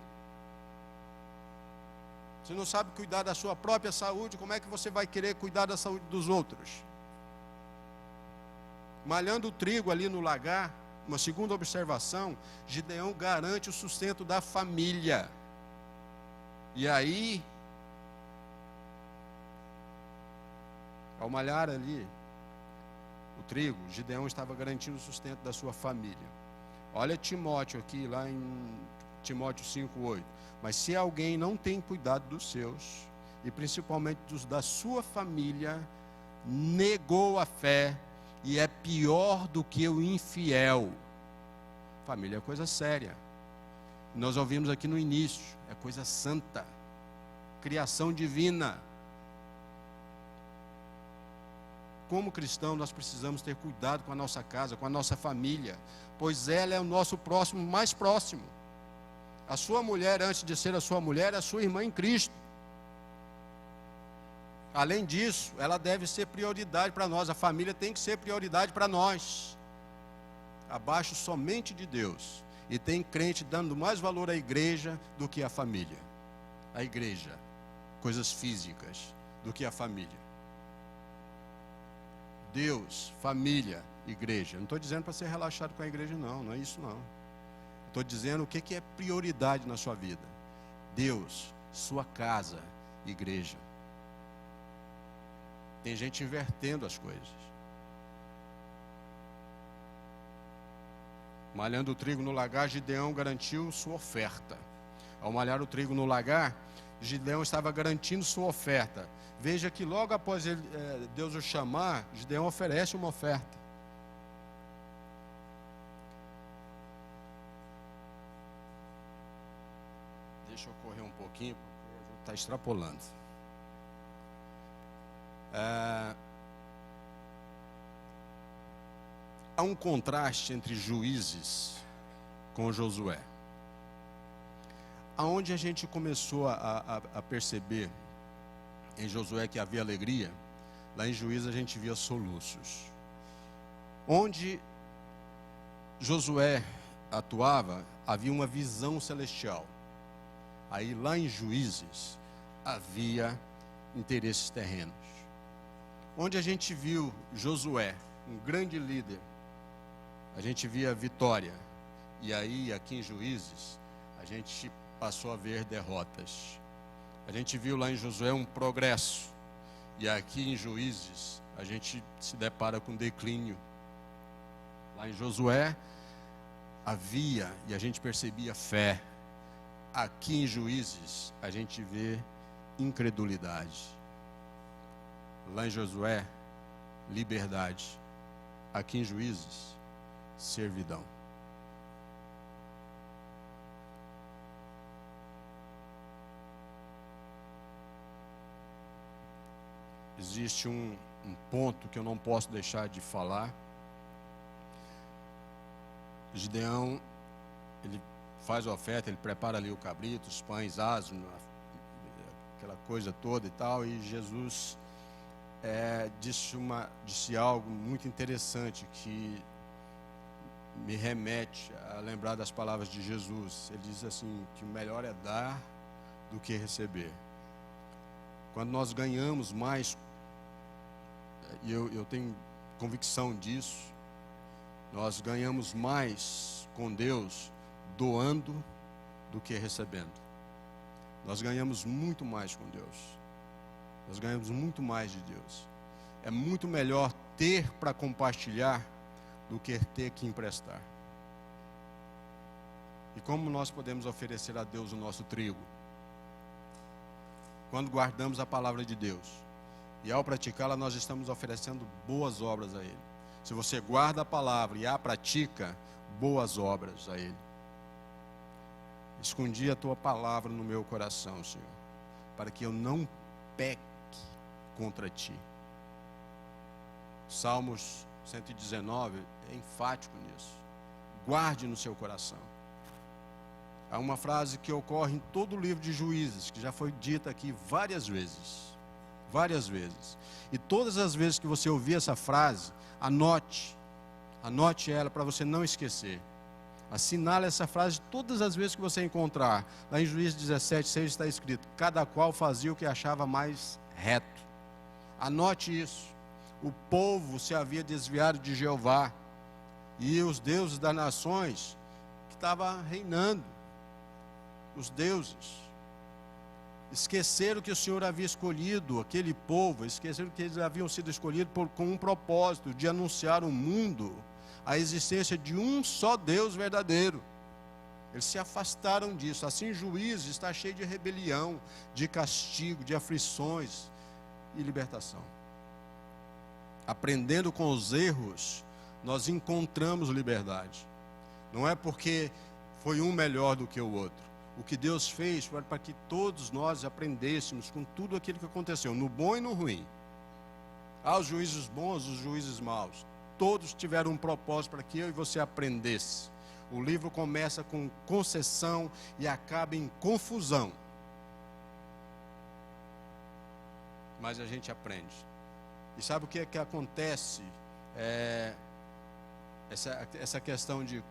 Você não sabe cuidar da sua própria saúde, como é que você vai querer cuidar da saúde dos outros? Malhando o trigo ali no lagar, uma segunda observação, Gideão garante o sustento da família. E aí, ao malhar ali o trigo, Gideão estava garantindo o sustento da sua família. Olha Timóteo aqui, lá em Timóteo 5:8. Mas se alguém não tem cuidado dos seus, e principalmente dos da sua família, negou a fé e é pior do que o infiel. Família é coisa séria. Nós ouvimos aqui no início, é coisa santa, criação divina. Como cristão, nós precisamos ter cuidado com a nossa casa, com a nossa família, pois ela é o nosso próximo, mais próximo. A sua mulher, antes de ser a sua mulher, é a sua irmã em Cristo. Além disso, ela deve ser prioridade para nós. A família tem que ser prioridade para nós. Abaixo somente de Deus. E tem crente dando mais valor à igreja do que à família. A igreja, coisas físicas, do que a família. Deus, família, igreja. Não estou dizendo para ser relaxado com a igreja, não é isso não. Estou dizendo o que é prioridade na sua vida. Deus, sua casa, igreja. Tem gente invertendo as coisas. Malhando o trigo no lagar, Gideão garantiu sua oferta. Ao malhar o trigo no lagar, Gideão estava garantindo sua oferta. Veja que logo após Deus o chamar, Gideão oferece uma oferta. Deixa eu correr um pouquinho, porque a gente está extrapolando. Há um contraste entre Juízes com Josué. Aonde a gente começou a perceber em Josué que havia alegria, lá em Juízes a gente via soluços. Onde Josué atuava, havia uma visão celestial. Aí lá em Juízes havia interesses terrenos. Onde a gente viu Josué, um grande líder, a gente via vitória. E aí, aqui em Juízes, a gente passou a ver derrotas. A gente viu lá em Josué um progresso. E aqui em Juízes, a gente se depara com declínio. Lá em Josué, havia, e a gente percebia fé. Aqui em Juízes, a gente vê incredulidade. Lá em Josué, liberdade. Aqui em Juízes, servidão. Existe um ponto que eu não posso deixar de falar. Gideão, ele faz a oferta, ele prepara ali o cabrito, os pães, asno, aquela coisa toda e tal, e Jesus disse algo muito interessante que me remete a lembrar das palavras de Jesus. Ele diz assim, que o melhor é dar do que receber. Quando nós ganhamos mais, e eu tenho convicção disso, nós ganhamos mais com Deus doando do que recebendo. Nós ganhamos muito mais com Deus. Nós ganhamos muito mais de Deus. É muito melhor ter para compartilhar do que ter que emprestar. E como nós podemos oferecer a Deus o nosso trigo? Quando guardamos a palavra de Deus. E ao praticá-la, nós estamos oferecendo boas obras a Ele. Se você guarda a palavra e a pratica, boas obras a Ele. Escondi a Tua palavra no meu coração, Senhor, para que eu não peque contra Ti. Salmos 119 é enfático nisso. Guarde no seu coração. Há uma frase que ocorre em todo o livro de Juízes, que já foi dita aqui várias vezes. Várias vezes. E todas as vezes que você ouvir essa frase, anote ela para você não esquecer. Assinale essa frase todas as vezes que você encontrar. Lá em Juízes 17:6 está escrito: cada qual fazia o que achava mais reto. Anote isso. O povo se havia desviado de Jeová, e os deuses das nações que estavam reinando, os deuses, esqueceram que o Senhor havia escolhido aquele povo, esqueceram que eles haviam sido escolhidos com um propósito de anunciar ao mundo a existência de um só Deus verdadeiro. Eles se afastaram disso. Assim, Juízes está cheio de rebelião, de castigo, de aflições e libertação. Aprendendo com os erros, nós encontramos liberdade. Não é porque foi um melhor do que o outro. O que Deus fez foi para que todos nós aprendêssemos com tudo aquilo que aconteceu, no bom e no ruim. Há os juízes bons, os juízes maus. Todos tiveram um propósito para que eu e você aprendesse. O livro começa com concessão e acaba em confusão. Mas a gente aprende. E sabe o que é que acontece? Essa questão de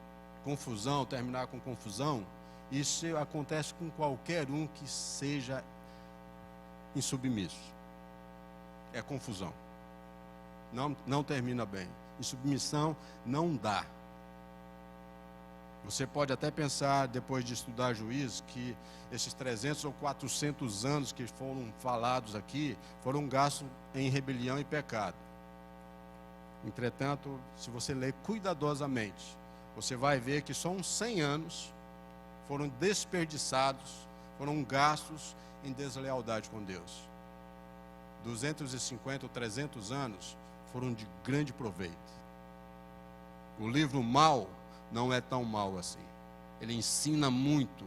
confusão, terminar com confusão, isso acontece com qualquer um que seja insubmisso. É confusão. Não termina bem. Insubmissão não dá. Você pode até pensar, depois de estudar Juízes, que esses 300 ou 400 anos que foram falados aqui, foram gastos em rebelião e pecado. Entretanto, se você ler cuidadosamente, você vai ver que só uns 100 anos foram desperdiçados, foram gastos em deslealdade com Deus. 250 ou 300 anos foram de grande proveito. O livro mau não é tão mau assim. Ele ensina muito,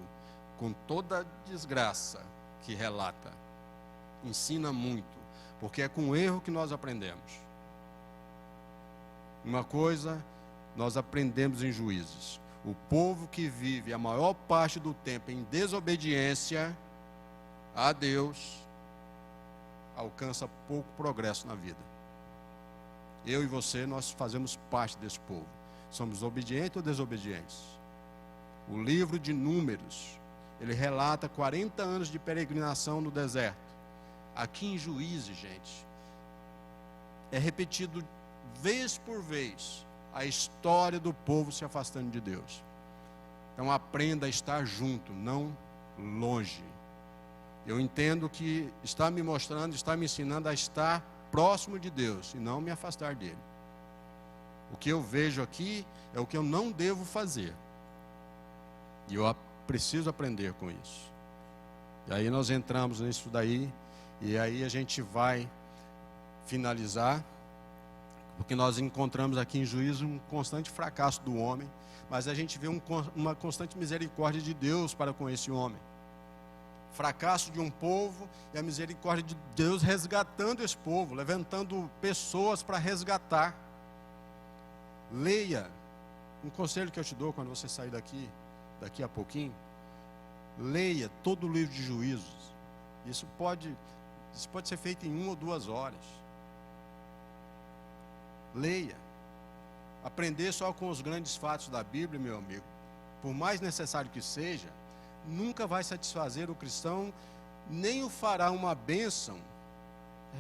com toda a desgraça que relata. Ensina muito, porque é com o erro que nós aprendemos. Uma coisa nós aprendemos em Juízes: o povo que vive a maior parte do tempo em desobediência a Deus alcança pouco progresso na vida. Eu e você, nós fazemos parte desse povo. Somos obedientes ou desobedientes? O livro de Números, ele relata 40 anos de peregrinação no deserto. Aqui em Juízes, gente, é repetido vez por vez a história do povo se afastando de Deus. Então aprenda a estar junto, não longe. Eu entendo que está me mostrando, está me ensinando a estar próximo de Deus e não me afastar dele. O que eu vejo aqui é o que eu não devo fazer. E eu preciso aprender com isso. E aí nós entramos nisso daí, e aí a gente vai finalizar, porque nós encontramos aqui em Juízo um constante fracasso do homem, mas a gente vê uma constante misericórdia de Deus para com esse homem. Fracasso de um povo e a misericórdia de Deus resgatando esse povo, levantando pessoas para resgatar. Leia, um conselho que eu te dou quando você sair daqui a pouquinho, leia todo o livro de Juízos. Isso pode ser feito em 1 ou 2 horas. Leia. Aprender só com os grandes fatos da Bíblia, meu amigo, por mais necessário que seja, nunca vai satisfazer o cristão, nem o fará uma bênção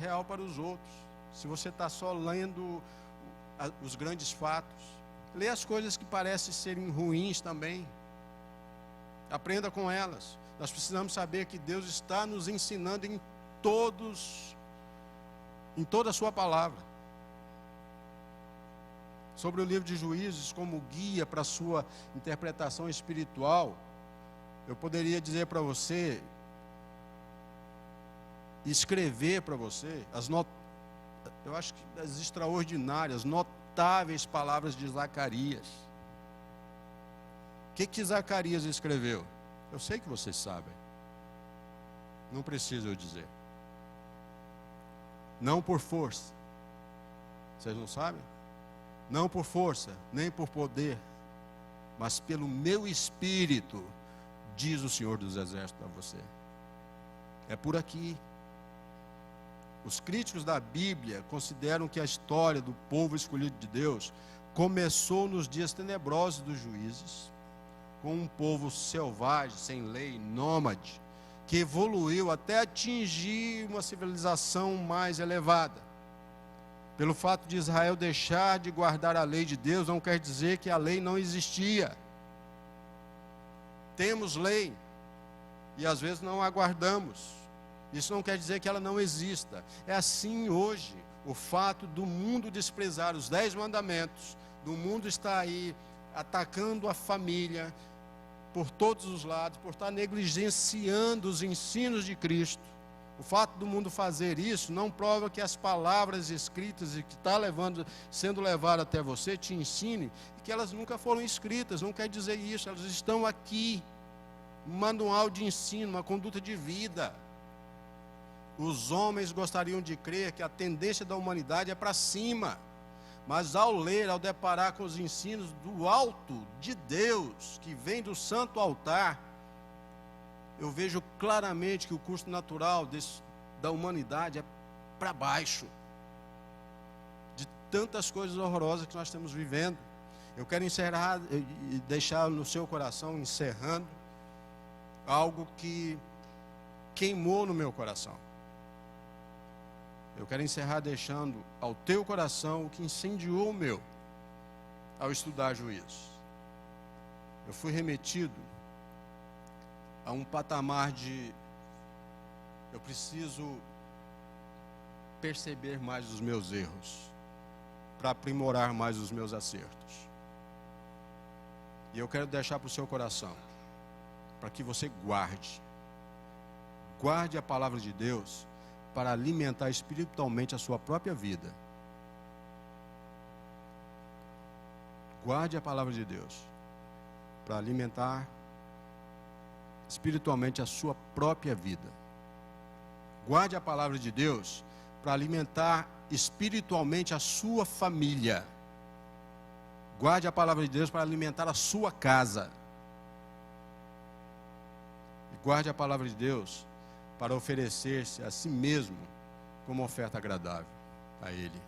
real para os outros. Se você está só lendo os grandes fatos, lê as coisas que parecem serem ruins também. Aprenda com elas. Nós precisamos saber que Deus está nos ensinando em toda a sua palavra. Sobre o livro de Juízes como guia para a sua interpretação espiritual, eu poderia dizer para você, escrever para você, eu acho que as extraordinárias, notáveis palavras de Zacarias. O que Zacarias escreveu? Eu sei que vocês sabem. Não preciso eu dizer. Não por força. Vocês não sabem? Não por força, nem por poder, mas pelo meu espírito, diz o Senhor dos Exércitos a você. É por aqui. Os críticos da Bíblia consideram que a história do povo escolhido de Deus começou nos dias tenebrosos dos Juízes, com um povo selvagem, sem lei, nômade, que evoluiu até atingir uma civilização mais elevada. Pelo fato de Israel deixar de guardar a lei de Deus, não quer dizer que a lei não existia. Temos lei e às vezes não a guardamos. Isso não quer dizer que ela não exista. É assim hoje. O fato do mundo desprezar os 10 mandamentos do mundo está aí atacando a família por todos os lados, por estar negligenciando os ensinos de Cristo. O fato do mundo fazer isso não prova que as palavras escritas e que está sendo levado até você te ensine, e que elas nunca foram escritas. Não quer dizer isso, elas estão aqui. Um manual de ensino, uma conduta de vida. Os homens gostariam de crer que a tendência da humanidade é para cima, mas ao ler, ao deparar com os ensinos do alto de Deus, que vem do santo altar, eu vejo claramente que o curso natural da humanidade é para baixo, de tantas coisas horrorosas que nós estamos vivendo. Eu quero encerrar e deixar no seu coração, encerrando, algo que queimou no meu coração. Eu quero encerrar deixando ao teu coração o que incendiou o meu, ao estudar Juízes. Eu fui remetido a um patamar de eu preciso perceber mais os meus erros, para aprimorar mais os meus acertos. E eu quero deixar para o seu coração, para que você guarde a palavra de Deus, para alimentar espiritualmente a sua própria vida. Guarde a palavra de Deus, para alimentar espiritualmente a sua própria vida. Guarde a palavra de Deus para alimentar espiritualmente a sua família. Guarde a palavra de Deus para alimentar a sua casa. E guarde a palavra de Deus para oferecer-se a si mesmo como oferta agradável a Ele.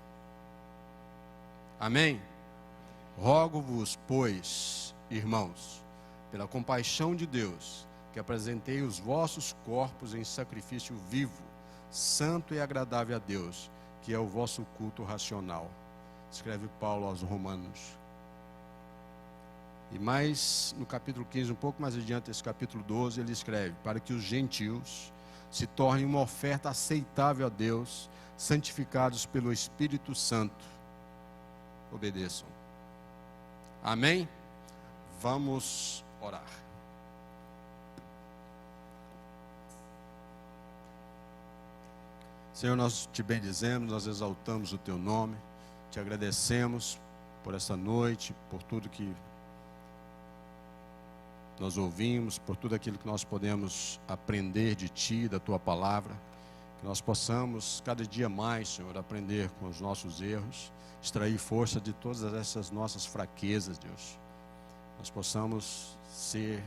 Amém? Rogo-vos, pois, irmãos, pela compaixão de Deus, que apresentei os vossos corpos em sacrifício vivo, santo e agradável a Deus, que é o vosso culto racional. Escreve Paulo aos Romanos. E mais no capítulo 15, um pouco mais adiante, esse capítulo 12, ele escreve: para que os gentios se tornem uma oferta aceitável a Deus, santificados pelo Espírito Santo. Obedeçam. Amém? Vamos orar. Senhor, nós te bendizemos, nós exaltamos o teu nome, te agradecemos por essa noite, por tudo que nós ouvimos, por tudo aquilo que nós podemos aprender de ti, da tua palavra, que nós possamos cada dia mais, Senhor, aprender com os nossos erros, extrair força de todas essas nossas fraquezas, Deus. Nós possamos ser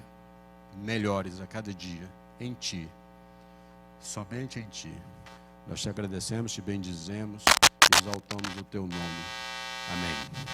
melhores a cada dia em ti, somente em ti. Nós te agradecemos, te bendizemos e exaltamos o teu nome. Amém.